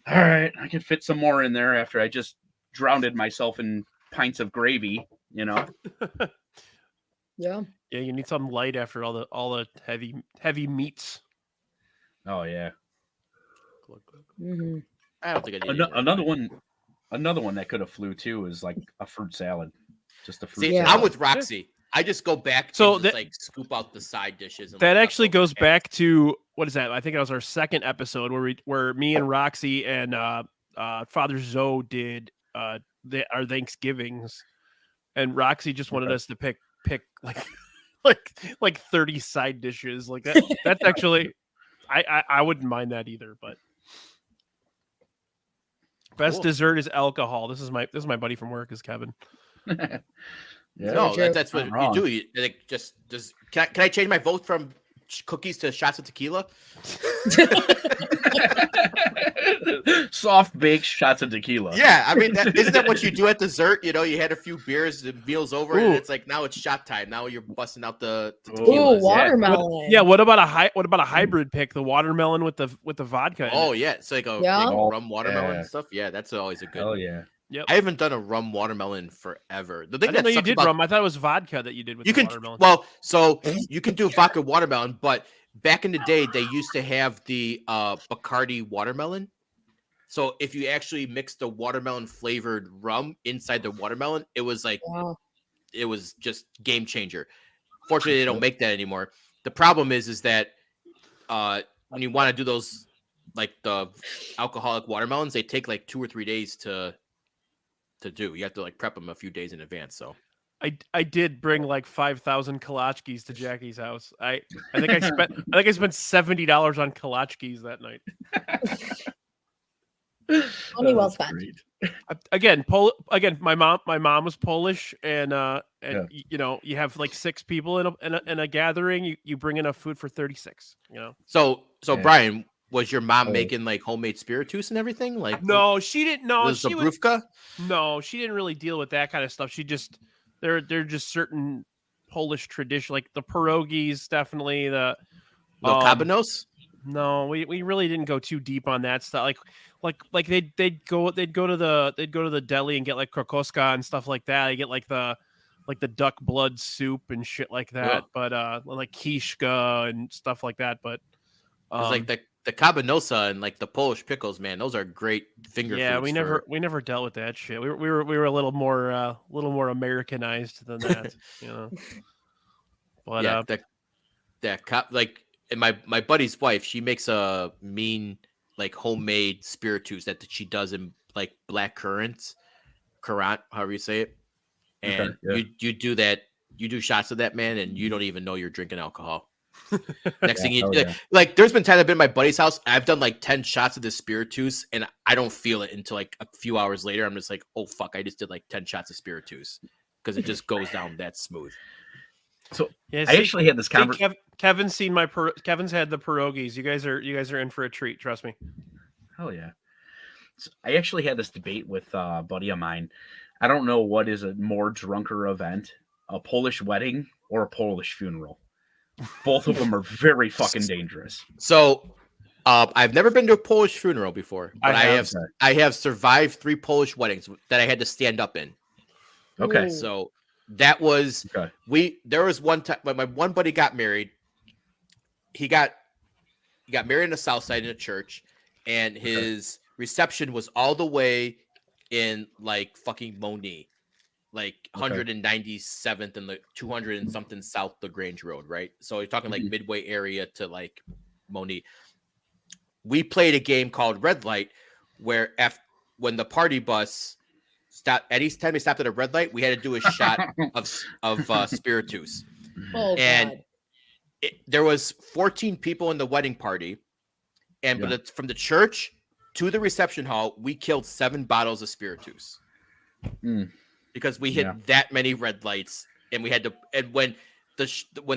F: "All right, I could fit some more in there after I just drowned myself in pints of gravy."
H: Yeah.
E: Yeah, you need something light after all the heavy meats.
F: Oh yeah.
H: Mm-hmm.
G: I don't think I need
F: Another one that could have flew too is like a fruit salad. Just a fruit
G: See,
F: salad.
G: I'm with Roxy. I just go back and just like scoop out the side dishes. And
E: That
G: like,
E: actually goes back to what is that? I think it was our second episode where me and Roxy and Father Zoe did our Thanksgivings, and Roxy just wanted us to pick like 30 side dishes like that. That's actually I wouldn't mind that either, but best dessert is alcohol. This is my buddy from work is Kevin.
F: Yeah.
G: No, that's what
F: Not
G: you do. You like just can I change my vote from cookies to shots of tequila?
F: Soft baked shots of tequila.
G: Yeah, I mean, isn't that what you do at dessert? You know, you had a few beers, the meal's over, and it's like now it's shot time. Now you're busting out the tequila.
H: Ooh, watermelon.
E: What about a hybrid pick? The watermelon with the vodka. In
G: Oh
E: it.
G: yeah, it's like a
H: Yeah.
G: rum watermelon stuff. Yeah, that's always a good.
F: Oh yeah.
E: Yep.
G: I haven't done a rum watermelon forever. The thing
E: I didn't know you
G: sucks
E: did
G: about-
E: rum. I thought it was vodka that you did with
G: you
E: the
G: can
E: watermelon.
G: so you can do vodka watermelon, but back in the day they used to have the Bacardi watermelon. So if you actually mix the watermelon flavored rum inside the watermelon, it was like it was just game changer. Fortunately, they don't make that anymore. The problem is that when you want to do those like the alcoholic watermelons, they take like 2 or 3 days to do. You have to like prep them a few days in advance. So
E: I did bring like 5,000 kolachkis to Jackie's house. I think I spent $70 on kolachkis that night.
H: Money well spent.
E: Again, my mom was Polish, and you know, you have like 6 people in a gathering. You bring enough food for 36. You know.
G: So Brian, was your mom making like homemade spirituous and everything? Like
E: no, she didn't. No,
G: was
E: she
G: Zabrówka?
E: No, she didn't really deal with that kind of stuff. She just they're just certain Polish tradition, like the pierogies, definitely the
G: cabanos.
E: No, we really didn't go too deep on that stuff. Like they'd go to the deli and get like krokoska and stuff like that. They get like the duck blood soup and shit like that. But like kishka and stuff like that. But
G: it's like the cabanosa and like the Polish pickles, man. Those are great finger foods.
E: Yeah, we never dealt with that shit. We were a little more Americanized than that, you know. But
G: yeah, like and my buddy's wife, she makes a mean like homemade spirituous that she does in like black currant, however you say it. And you do that, you do shots of that, man, and you don't even know you're drinking alcohol. Next thing you like there's been times I've been at my buddy's house, I've done like 10 shots of this spirituous and I don't feel it until like a few hours later. I'm just like, oh fuck, I just did like 10 shots of spirituous because it just goes down that smooth.
F: So I actually had this conversation.
E: Kevin's seen Kevin's had the pierogies. You guys are in for a treat. Trust me.
F: Hell yeah. So I actually had this debate with a buddy of mine. I don't know what is a more drunker event, a Polish wedding or a Polish funeral. Both of them are very fucking dangerous.
G: So I've never been to a Polish funeral before, but I have survived 3 Polish weddings that I had to stand up in.
F: Okay.
G: So that was there was one time when my one buddy got married. He got married in the South Side in a church, and his reception was all the way in like fucking Moni, like 197th and the 200 and something south the Grange Road, right? So you're talking like Midway area to like Moni. We played a game called Red Light, where when the party bus stopped, at each time we stopped at a red light, we had to do a shot of spirituous.
H: Oh,
G: and
H: God.
G: There was 14 people in the wedding party, and from the church to the reception hall, we killed 7 bottles of spirituous because we hit that many red lights, and we had to. And when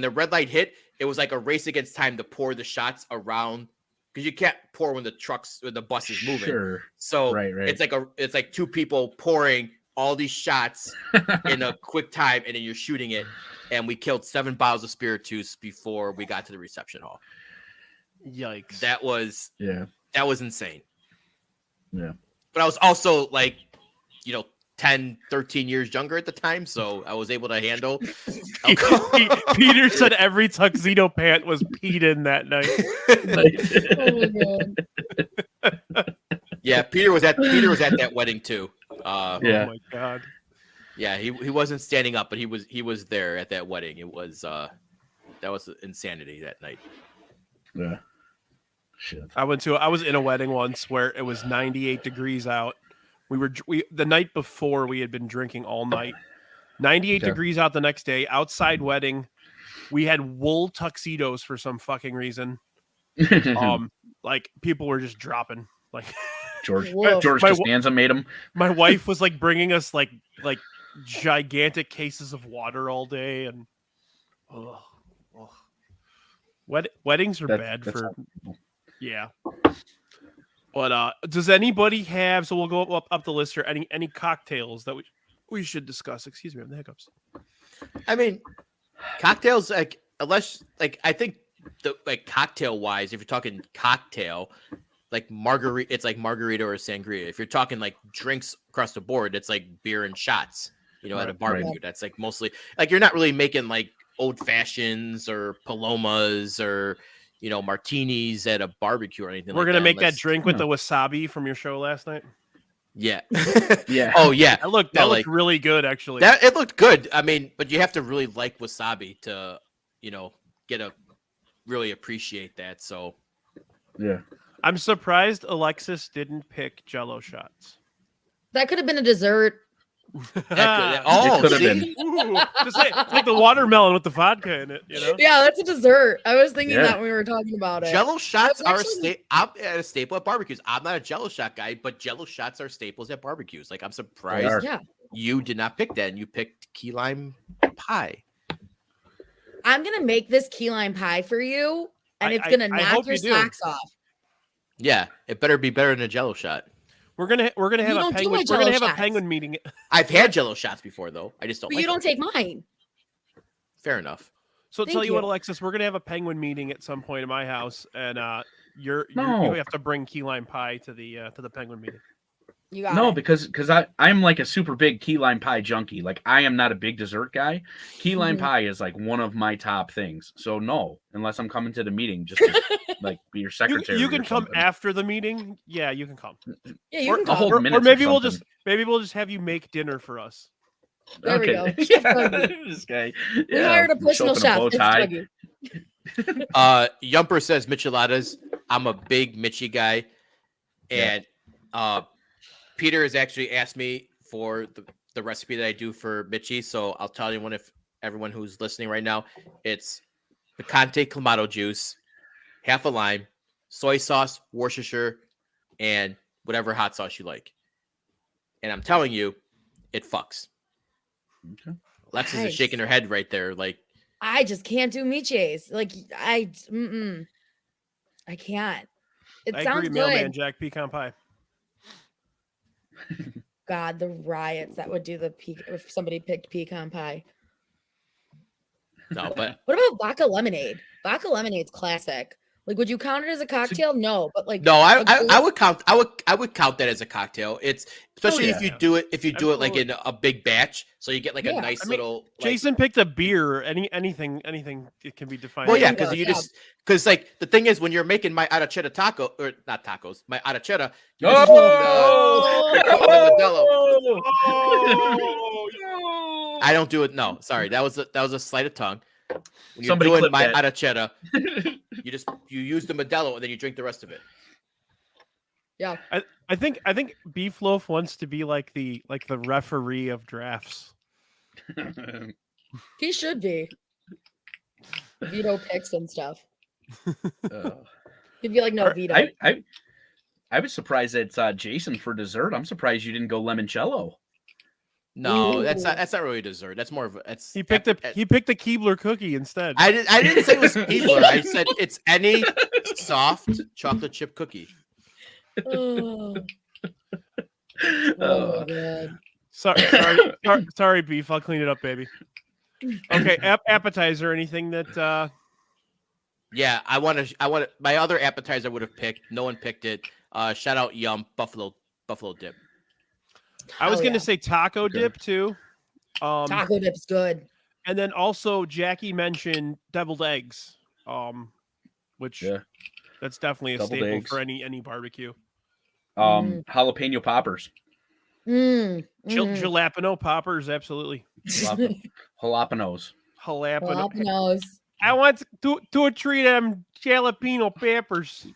G: the red light hit, it was like a race against time to pour the shots around because you can't pour when the bus is moving.
F: Sure.
G: So it's like 2 people pouring all these shots in a quick time, and then you're shooting it. And we killed 7 bottles of spirituous before we got to the reception hall.
E: Yikes.
G: That was insane.
F: Yeah.
G: But I was also like, 10, 13 years younger at the time, so I was able to handle.
E: Peter said every tuxedo pant was peed in that night.
H: Oh my God.
G: Yeah, Peter was at that wedding too.
E: Oh my God.
G: Yeah, he wasn't standing up, but he was there at that wedding. It was that was insanity that night.
F: Yeah. Shit.
E: I was in a wedding once where it was 98 degrees out. The night before we had been drinking all night. 98 degrees out the next day, outside wedding. We had wool tuxedos for some fucking reason. Like people were just dropping. Like
F: George Costanza made them.
E: My wife was like bringing us like gigantic cases of water all day, and weddings are bad for. Yeah. But does anybody have? So we'll go up the list here. Any cocktails that we should discuss? Excuse me, I'm the hiccups.
G: I mean, cocktails unless I think cocktail wise, if you're talking cocktail, margarita, it's like margarita or sangria. If you're talking like drinks across the board, it's like beer and shots. At a barbecue, that's like mostly you're not really making like old fashions or palomas or martinis at a barbecue or anything.
E: We're gonna make that drink with the wasabi from your show last night.
G: Yeah.
F: Yeah.
G: Oh yeah.
E: That looked really good actually.
G: It looked good. I mean, but you have to really like wasabi to, really appreciate that. So
F: yeah.
E: I'm surprised Alexis didn't pick Jello shots.
H: That could have been a dessert.
F: It could have been.
E: Ooh, it's like the watermelon with the vodka in it,
H: Yeah, that's a dessert. I was thinking that when we were talking about it.
G: Jello shots are a staple at barbecues. I'm not a Jello shot guy, but Jello shots are staples at barbecues. I'm surprised you did not pick that and you picked key lime pie.
H: I'm gonna make this key lime pie for you, and it's gonna knock your socks off.
G: Yeah, it better be better than a Jello shot.
E: We're gonna have a penguin. We're gonna have a penguin meeting.
G: I've had Jello shots before, though. I just don't.
H: But
G: like
H: you don't
G: them.
H: take mine.
G: Fair enough.
E: So tell you what, Alexis, we're gonna have a penguin meeting at some point in my house, and you have to bring key lime pie to the penguin meeting.
H: You got it.
F: because I'm like a super big key lime pie junkie. Like I am not a big dessert guy. Key lime pie is like one of my top things. So no, unless I'm coming to the meeting, just like be your secretary.
E: You can come after the meeting. Yeah, you can come.
H: Yeah, you can come.
E: Or maybe we'll just have you make dinner for us.
H: There we go.
F: This guy.
H: We hired a personal chef.
G: Yumper says micheladas. I'm a big Mitchie guy, and Peter has actually asked me for the recipe that I do for Mitchie, so I'll tell everyone who's listening right now. It's picante clamato juice, half a lime, soy sauce, Worcestershire, and whatever hot sauce you like. And I'm telling you, it fucks. Okay. Alexis is shaking her head right there,
H: I just can't do miches. I can't. It sounds good.
E: Mailman Jack pecan pie.
H: God, the riots that would do if somebody picked pecan pie.
G: No, but
H: what about vodka lemonade? Vodka lemonade's classic. Would you count it as a cocktail? No, but
G: no, I would count. I would count that as a cocktail. It's especially if you do it like in a big batch, so you get a nice little.
E: Jason picked a beer. Anything it can be defined.
G: Well, yeah, because the thing is when you're making my arrachera taco or not tacos, my arrachera. I don't do it. No, sorry, that was a sleight of tongue. When you're doing my arrachera, you use the Modelo and then you drink the rest of it.
H: Yeah,
E: I think Beef Loaf wants to be like the referee of drafts.
H: He should be. Veto picks and stuff. He'd be like, no, veto.
F: I was surprised it's Jason for dessert. I'm surprised you didn't go limoncello.
G: No,
H: Ooh.
G: that's not really dessert. That's more of
E: he picked the Keebler cookie instead.
G: I didn't say it was Keebler. I said it's any soft chocolate chip cookie.
H: Oh my God.
E: Sorry, Beef. I'll clean it up, baby. Okay, appetizer. Anything that?
G: Yeah, I want my other appetizer I would have picked. No one picked it. Shout out Yum Buffalo dip.
E: I was going to say taco dip too.
H: Taco dip's good.
E: And then also Jackie mentioned deviled eggs, which that's definitely a
F: Deviled
E: staple
F: eggs.
E: for any barbecue.
F: Jalapeno poppers.
E: Jalapeno poppers, absolutely.
F: Jalapenos.
H: Jalapenos.
E: I want to treat them jalapeno peppers.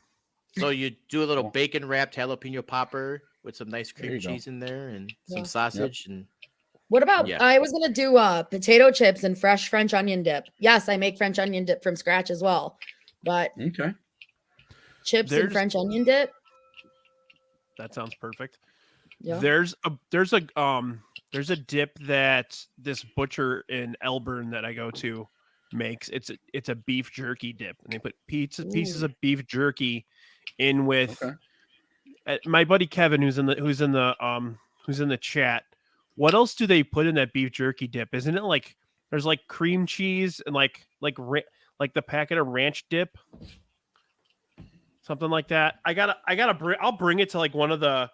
G: So you do a little bacon wrapped jalapeno popper with some nice cream cheese in there and some sausage and.
H: What about? I was gonna do potato chips and fresh French onion dip. Yes, I make French onion dip from scratch as well. But chips and French onion dip.
E: That sounds perfect.
H: Yeah.
E: There's a dip that this butcher in Elburn that I go to makes. It's a beef jerky dip, and they put pieces of beef jerky in with my buddy Kevin, who's in the chat. What else do they put in that beef jerky dip? Isn't it like there's like cream cheese and like the packet of ranch dip, something like that? I'll bring it to like one of the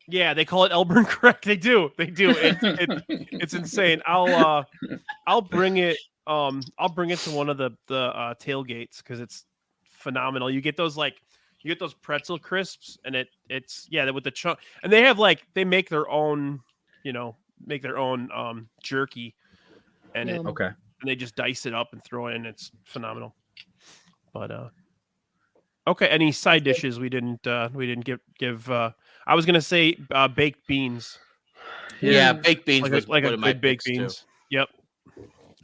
E: Yeah, they call it Elburn Crack. They do. It's insane. I'll bring it. I'll bring it to one of the tailgates because it's phenomenal. You get those pretzel crisps, and it's with the chunk, and they make their own, jerky, and
F: okay,
E: and they just dice it up and throw it in. It's phenomenal. But okay, any side dishes we didn't give. I was gonna say baked beans.
G: Yeah, baked beans was
E: like
G: one
E: a
G: of my
E: good baked
G: picks,
E: beans.
G: too.
E: Yep.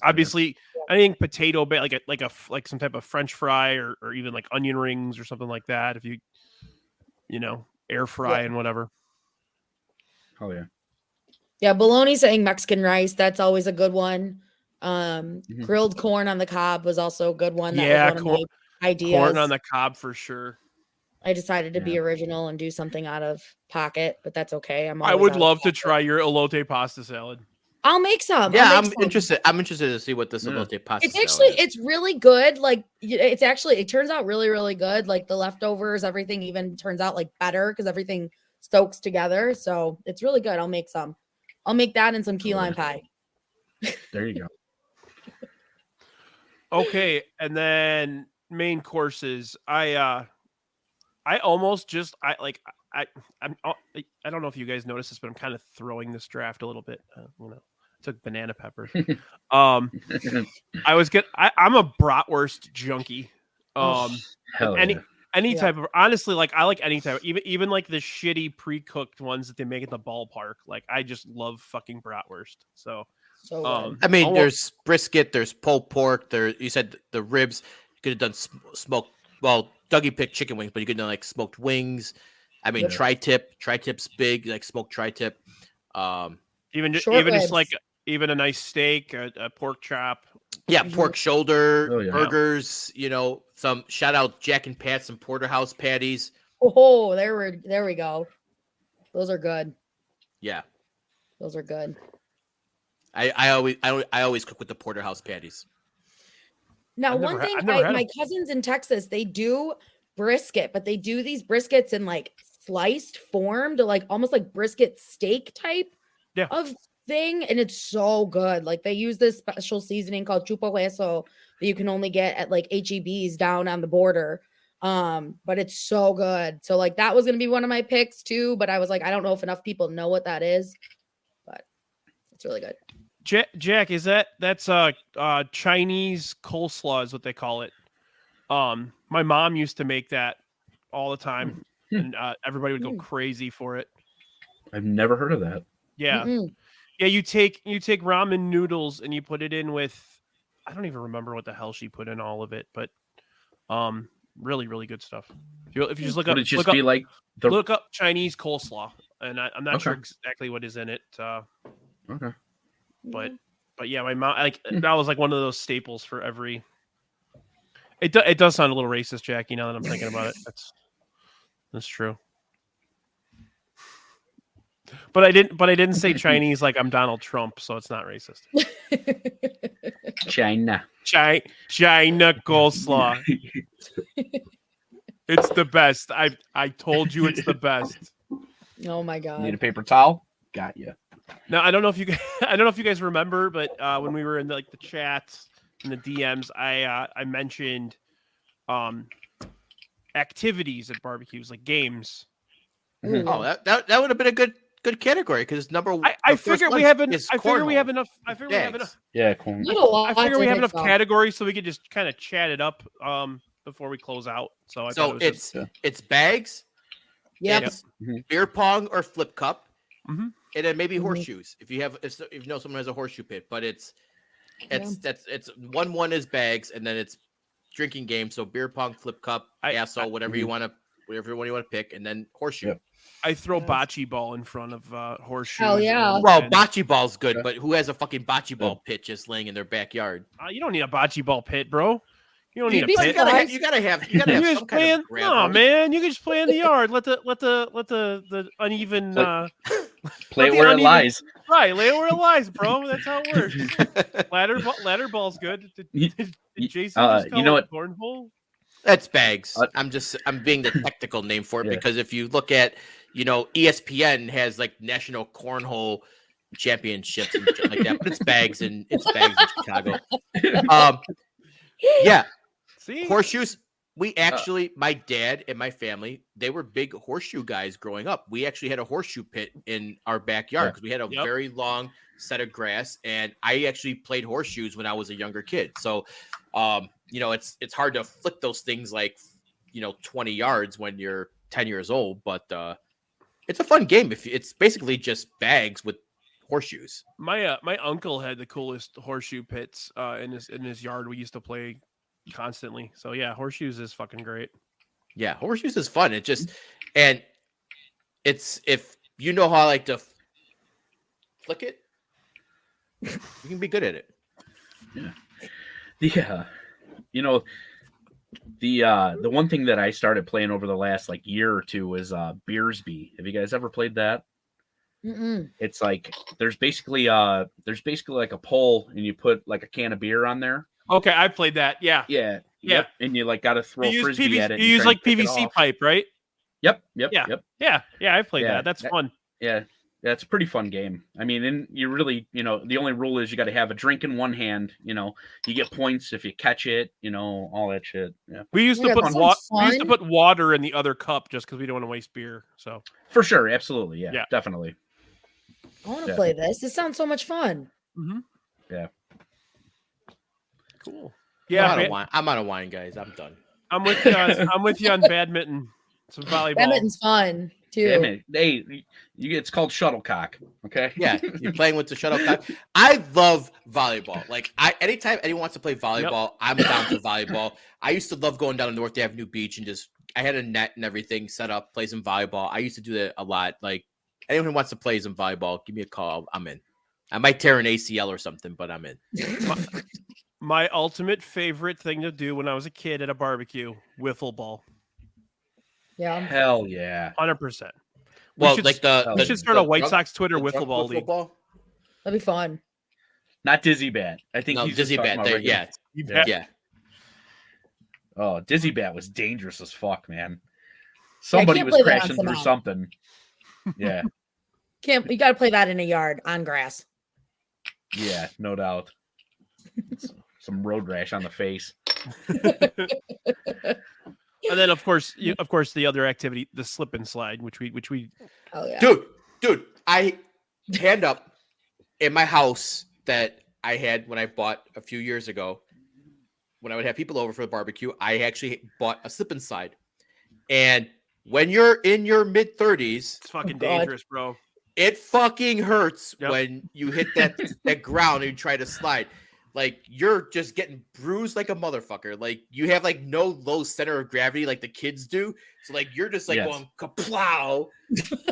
E: Obviously, anything potato like some type of French fry or even like onion rings or something like that. If you air fry and whatever.
F: Oh yeah.
H: Yeah, bologna saying Mexican rice. That's always a good one. Grilled corn on the cob was also a good one. That was one of my ideas.
E: Corn on the cob for sure.
H: I decided to be original and do something out of pocket, but that's okay.
E: I would love to try your elote pasta salad.
H: I'll make some.
G: Yeah, I'm interested. I'm interested to see what this elote pasta salad is.
H: It's really good. Like it turns out really, really good. Like the leftovers, everything even turns out like better because everything soaks together. So it's really good. I'll make some. I'll make that and some key lime pie.
F: There you go.
E: Okay, and then main courses. I don't know if you guys noticed this, but I'm kind of throwing this draft a little bit. Took banana pepper. I'm a bratwurst junkie. Any type of, honestly, like I like any type, even like the shitty pre-cooked ones that they make at the ballpark. Like I just love fucking bratwurst. So
G: I mean, there's brisket, there's pulled pork. You said the ribs. You could have done smoked. Well, Dougie picked chicken wings, but you could have done like smoked wings. I mean, tri-tip's big, like smoked tri-tip.
E: Even just like even a nice steak, a pork chop.
G: Yeah, pork shoulder, burgers. Some shout out Jack and Pat, some porterhouse patties.
H: Oh, there we go. Those are good.
G: Yeah,
H: those are good.
G: I always cook with the porterhouse patties.
H: Now, my cousins in Texas, they do brisket, but they do these briskets in like sliced form to like almost like brisket steak type of thing. And it's so good. Like they use this special seasoning called chupo hueso that you can only get at like HEBs down on the border. But it's so good. So like that was going to be one of my picks too. But I was like, I don't know if enough people know what that is, but it's really good.
E: Jack, that's Chinese coleslaw is what they call it. My mom used to make that all the time, and everybody would go crazy for it.
F: I've never heard of that.
E: Yeah, yeah. You take ramen noodles and you put it in with, I don't even remember what the hell she put in all of it, but really, really good stuff. If you just look up Chinese coleslaw, and I'm not sure exactly what is in it.
F: Okay.
E: But yeah, my mom that was like one of those staples for every. It does sound a little racist, Jackie. Now that I'm thinking about it, that's true. But I didn't say Chinese like I'm Donald Trump, so it's not racist.
F: China
E: coleslaw. It's the best. I told you it's the best.
H: Oh my god!
F: Need a paper towel? Got you.
E: Now I don't know if you guys remember, but when we were in the chats and the DMs, I mentioned activities at barbecues, like games.
G: Oh, that would have been a good category because number one.
E: I figure we have enough.
F: Yeah, corn.
E: I figure we have enough categories so we could just kind of chat it up before we close out. So
G: it's bags.
H: Yeah.
G: It's beer pong or flip cup.
E: Mm-hmm.
G: And then maybe horseshoes if you know someone has a horseshoe pit, but it's 1 is bags and then it's drinking games. So beer pong, flip cup, whatever you want to pick, and then horseshoe.
E: Yep. I throw bocce ball in front of horseshoe.
H: Hell yeah!
G: Well, bocce ball's good, but who has a fucking bocce ball pit just laying in their backyard?
E: You don't need a bocce ball pit, bro. You don't need a
H: be
E: pit.
H: surprised.
G: You gotta have
E: You
G: some
E: just play
G: kind
E: in,
G: of gravel.
E: no, man. You can just play in the yard. Let the uneven
F: Play
E: let the
F: where it
E: uneven-
F: lies.
E: right. Lay it where it lies, bro. That's how it works. Ladder ball's good. Did Jason just call
F: you know
E: it
F: what?
E: cornhole?
G: That's bags. I'm being the technical name for it
F: Yeah.
G: because if you look at, ESPN has like national cornhole championships and shit like that, but it's bags in Chicago. Yeah,
E: See,
G: horseshoes. We actually, my dad and my family, they were big horseshoe guys growing up. We actually had a horseshoe pit in our backyard because we had a very long set of grass, and I actually played horseshoes when I was a younger kid. So, it's hard to flick those things like 20 yards when you're 10 years old, but it's a fun game. If it's basically just bags with horseshoes.
E: my uncle had the coolest horseshoe pits in his yard. We used to play constantly. So yeah, horseshoes is fucking great.
G: Yeah, horseshoes is fun. It just and it's if you know how I like to flick it, you can be good at it.
F: Yeah. The one thing that I started playing over the last year or two is Beersby. Have you guys ever played that?
H: Mm-mm.
F: It's like there's basically like a pole and you put like a can of beer on there.
E: Okay, I played that. Yeah.
F: Yeah.
E: Yeah.
F: Yep. And you got to throw
E: You use
F: frisbee at it.
E: You
F: and
E: use
F: try and pick it
E: PVC
F: off.
E: pipe, right?
F: Yep.
E: Yeah. I played
F: Yeah,
E: that. That's fun.
F: Yeah, it's a pretty fun game. I mean, and you really, the only rule is you got to have a drink in one hand. You get points if you catch it. All that shit. Yeah,
E: We used to
H: Yeah,
E: put
H: that sounds
E: we used to
H: fun.
E: put water in the other cup just because we don't want to waste beer. So
F: for sure, absolutely, yeah,
E: Yeah.
F: definitely.
H: I want to
F: Yeah.
H: play this. This sounds so much fun.
F: Yeah,
E: cool.
G: I'm
E: Yeah,
G: out of wine. I'm out of wine, guys. I'm done.
E: I'm with you. I'm with you on badminton. Some volleyball.
H: Badminton's fun too.
F: damn it. Hey, it's called shuttlecock. Okay.
G: Yeah, you're playing with the shuttlecock. I love volleyball. Anytime anyone wants to play volleyball, I'm down for volleyball. I used to love going down to North Avenue Beach and I had a net and everything set up, play some volleyball. I used to do that a lot. Like anyone who wants to play some volleyball, give me a call. I'm in. I might tear an ACL or something, but I'm in.
E: My ultimate favorite thing to do when I was a kid at a barbecue: wiffle ball.
H: Yeah.
F: Hell yeah.
E: 100%.
G: Well,
E: should,
G: like
E: we should start a White
G: drunk-
E: Sox Twitter
G: the
E: wiffle
G: drunk
E: ball league.
H: That'd be fun.
F: Not Dizzy Bat. I think
G: No,
F: he's
G: Dizzy
F: just talking
G: Bat.
F: about
G: There,
F: regular-
G: yeah,
E: Yeah.
G: yeah.
F: Oh, Dizzy Bat was dangerous as fuck, man. Somebody
H: can't
F: was
H: play that on
F: crashing through
H: cement.
F: something. Yeah.
H: You got to play that in a yard on grass.
F: Yeah, no doubt. Some road rash on the face.
E: And then, of course, the other activity, the slip and slide, which we
H: Oh yeah.
G: Dude, I hand up in my house that I had when I bought a few years ago. When I would have people over for the barbecue, I actually bought a slip and slide. And when you're in your mid 30s,
E: it's fucking
H: God.
E: dangerous, bro.
G: it fucking hurts
E: Yep.
G: when you hit that ground and you try to slide. Like you're just getting bruised like a motherfucker. Like you have like no low center of gravity like the kids do. So like you're just like
F: Yes.
G: going kaplow,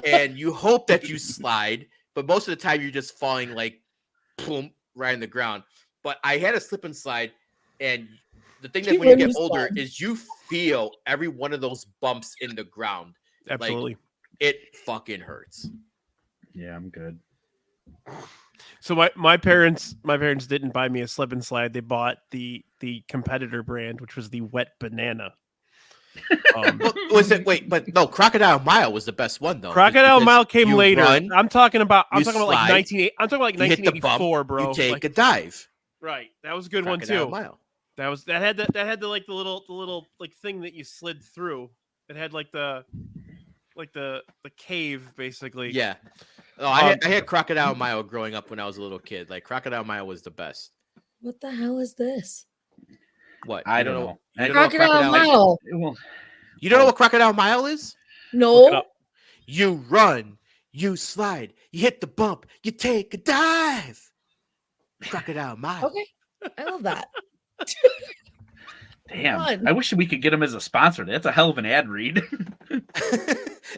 G: and you hope that you slide, but most of the time you're just falling like boom right in the ground. But I had a slip and slide, and the thing that
H: Keep
G: when you
H: when
G: get
H: you
G: older
H: slide.
G: is you feel every one of those bumps in the ground.
E: Absolutely.
G: It fucking hurts.
F: Yeah, I'm good.
E: So my parents didn't buy me a slip and slide. They bought the competitor brand, which was the Wet Banana.
G: Well, was it? Wait, but no, Crocodile Mile was the best one though.
E: Crocodile
G: because
E: Mile came
G: you
E: later.
G: run,
E: I'm talking about like
G: slide,
E: 1980. I'm talking about like
G: you hit the bump,
E: 1984, bro.
G: you take
E: Like,
G: a dive.
E: right. That was a good one
G: Crocodile
E: too.
G: Mile.
E: That had the like the little like thing that you slid through. It had like the cave basically.
G: Yeah. Oh, I had Crocodile Mile growing up when I was a little kid. Like Crocodile Mile was the best.
H: What the hell is this?
G: What?
F: I
G: You
F: don't know.
G: You don't know what
H: Crocodile Mile.
G: You don't know what Crocodile Mile is?
E: Look it
H: No.
E: up.
G: You run, you slide, you hit the bump, you take a dive. Crocodile Mile.
H: Okay. I love that.
F: Damn.
H: Fun.
F: I wish we could get him as a sponsor. That's a hell of an ad read.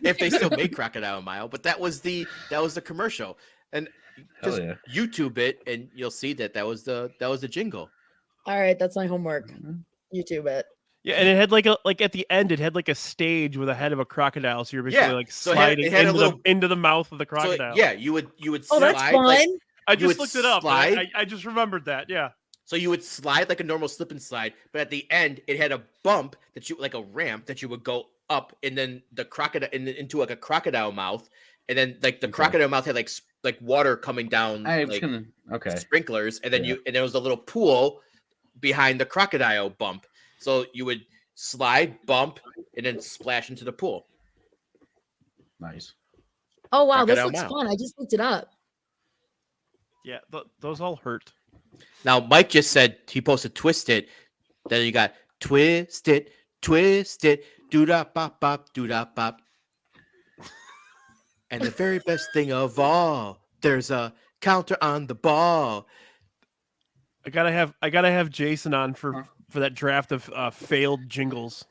G: If they still make Crocodile Mile, but that was the commercial. And
F: Hell
G: just
F: yeah.
G: YouTube it and you'll see that was the jingle.
H: All right, that's my homework. YouTube it.
E: Yeah, and it had like at the end, it had like a stage with a head of a crocodile. So you're basically like
G: so
E: sliding
G: it had
E: into the mouth of the
G: So
E: crocodile.
G: yeah, you would
H: Oh,
G: slide.
H: that's fun.
E: I
G: you
E: just
G: would
E: looked it up.
G: slide.
E: I just remembered that. Yeah.
G: So you would slide like a normal slip and slide, but at the end, it had a bump that you like a ramp that you would go up, and then the crocodile into like a crocodile mouth, and then like the crocodile mouth had like water coming down, sprinklers, and then and there was a little pool behind the crocodile bump. So you would slide, bump, and then splash into the pool.
F: Nice.
H: Oh wow, this
G: Crocodile
H: looks
G: mouth.
H: fun. I just looked it up.
E: Yeah, those all hurt.
G: Now Mike just said he posted twist it. Then you got twist it, do da bop bop, do da bop. And the very best thing of all, there's a counter on the ball.
E: I gotta have Jason on for that draft of failed jingles.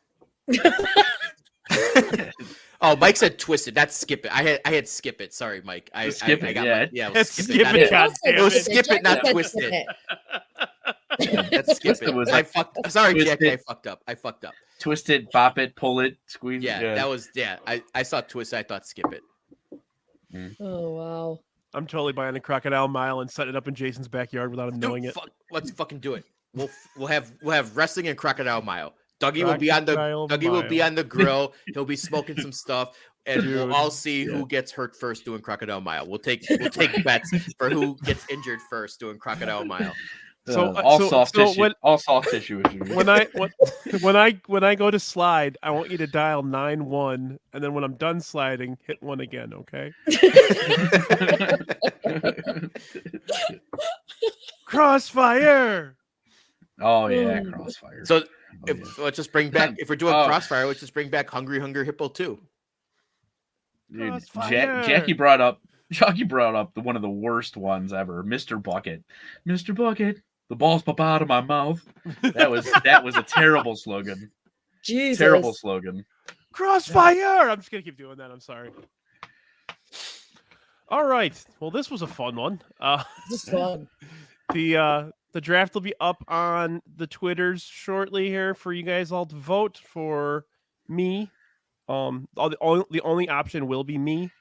G: Oh, Mike said twisted. That's skip it. I had skip it. Sorry, Mike.
F: Skip it.
G: It was
E: Skip
G: skip
E: it.
G: it.
E: God damn
G: It was
E: it.
G: skip it, not
H: Jack said
G: twist
H: skip
G: it.
H: it.
G: That's skip
F: Twisted
G: it.
F: was
G: I
F: like
G: fucked. Sorry,
F: twisted.
G: Jack. I fucked up.
F: Twist it, bop it, pull it, squeeze
G: Yeah,
F: it.
G: that was I saw twist. I thought skip it.
H: Oh wow.
E: I'm totally buying a crocodile mile and setting it up in Jason's backyard without him knowing
G: Dude,
E: it.
G: let's fucking do it. We'll have wrestling and crocodile mile. Dougie will be on the grill. He'll be smoking some stuff, and we'll all see who gets hurt first doing crocodile mile. We'll take bets for who gets injured first doing crocodile mile.
F: All soft tissue issues.
E: When I go to slide, I want you to dial 9-1, and then when I'm done sliding, hit 1 again. Okay. Crossfire.
F: Oh yeah, crossfire.
G: So let's just bring back if we're doing crossfire. Let's just bring back Hungry Hunger Hippo too.
F: Dude, Jackie brought up one of the worst ones ever, Mr. Bucket. Mr. Bucket, the balls pop out of my mouth. That was a terrible slogan.
H: Jesus.
F: Terrible slogan.
E: Crossfire. I'm just gonna keep doing that. I'm sorry. All right. Well, this was a fun one.
H: This is fun.
E: The draft will be up on the Twitters shortly here for you guys all to vote for me. The only option will be me,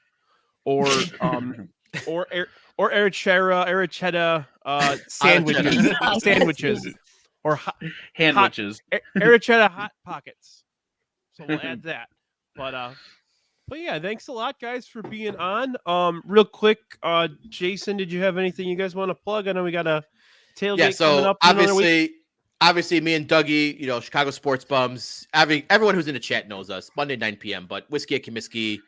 E: or Arachetta sandwiches, or
F: Handwiches.
E: Arachetta hot pockets. So we'll add that. But yeah, thanks a lot, guys, for being on. Real quick, Jason, did you have anything you guys want to plug? I know we got a tailgate coming up.
G: Obviously, me and Dougie, Chicago Sports Bums. Everyone who's in the chat knows us. Monday 9 p.m. But Whiskey at Comiskey,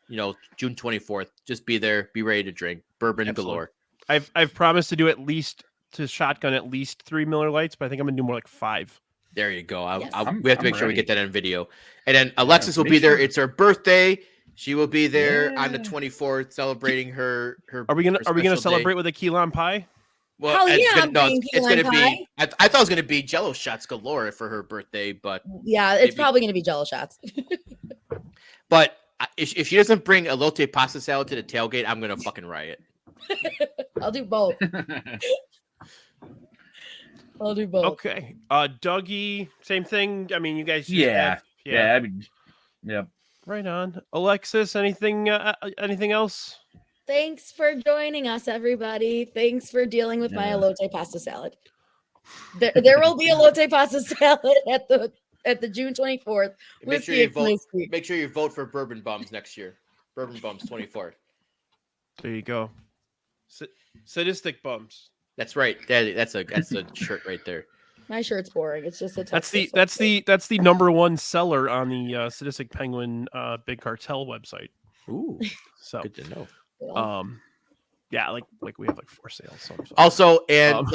G: June 24th. Just be there, be ready to drink. Bourbon galore.
E: I've promised to shotgun at least 3 Miller Lights, but I think I'm gonna do more like 5.
G: There you go.
H: Yes.
G: We have to make sure we get that on video. And then Alexis will be there. It's her birthday. She will be there on the 24th, celebrating her.
E: Are we gonna celebrate with a key lime pie?
G: Well,
H: Hell yeah,
G: it's gonna be. I thought it was gonna be Jello shots galore for her birthday, but
H: yeah, it's probably gonna be Jello shots.
G: But if she doesn't bring elote pasta salad to the tailgate, I'm gonna fucking riot.
H: I'll do both. I'll do both.
E: Okay. Dougie, same thing. I mean, you guys.
F: Yeah. I mean, yeah.
E: Right on. Alexis, anything else?
H: Thanks for joining us, everybody. Thanks for dealing with my elote pasta salad. There will be elote pasta salad at the June 24th.
G: Make sure you vote. Make sure you vote for Bourbon Bums next year. Bourbon Bums 24th.
E: There you go. Sadistic Bums.
G: That's right. That's a shirt right there.
H: My shirt's boring. It's just a
E: that's the number one seller on the Sadistic Penguin Big Cartel website.
G: Ooh,
E: so
G: good to know.
E: Yeah, like we have like 4 sales. So
G: also, and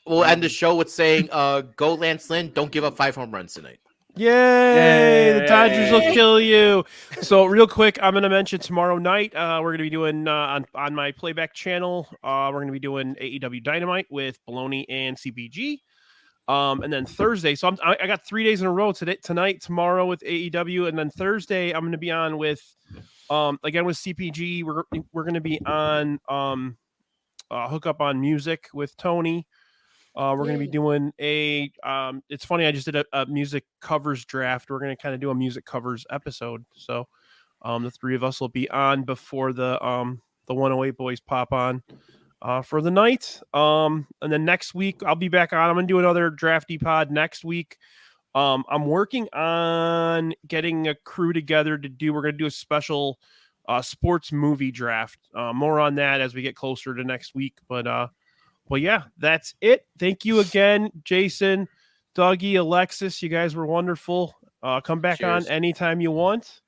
G: we'll end the show with saying, "Go Lance Lynn! Don't give up 5 home runs tonight."
E: Yay! The Dodgers will kill you. So real quick, I'm going to mention tomorrow night, we're going to be doing on my playback channel, we're going to be doing AEW Dynamite with Baloney and CPG. And then Thursday, so I got 3 days in a row tonight, tomorrow with AEW, and then Thursday I'm going to be on with again with CPG. We're going to be on Hook Up on Music with Tony. We're going to be
H: Yay.
E: doing a. It's funny. I just did a music covers draft. We're going to kind of do a music covers episode. So, the three of us will be on before the 108 boys pop on for the night. And then next week I'll be back on. I'm going to do another drafty pod next week. I'm working on getting a crew together to do. We're going to do a special sports movie draft. More on that as we get closer to next week. But yeah, that's it. Thank you again, Jason, Dougie, Alexis. You guys were wonderful. Come back
G: Cheers.
E: on anytime you want.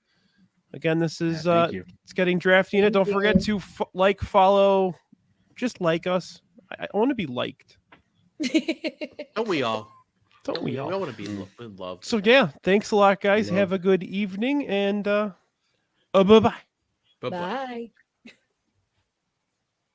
E: Again, this is
F: thank you.
E: It's Getting Drafty in it.
H: Thank
E: Don't forget
H: you.
E: to follow, just like us. I want to be liked.
G: Don't we all?
E: Don't we
G: We
E: all?
G: all want to be loved.
E: So yeah, thanks a lot, guys.
F: Love.
E: Have a good evening and bye-bye.
G: Bye-bye.
H: Bye.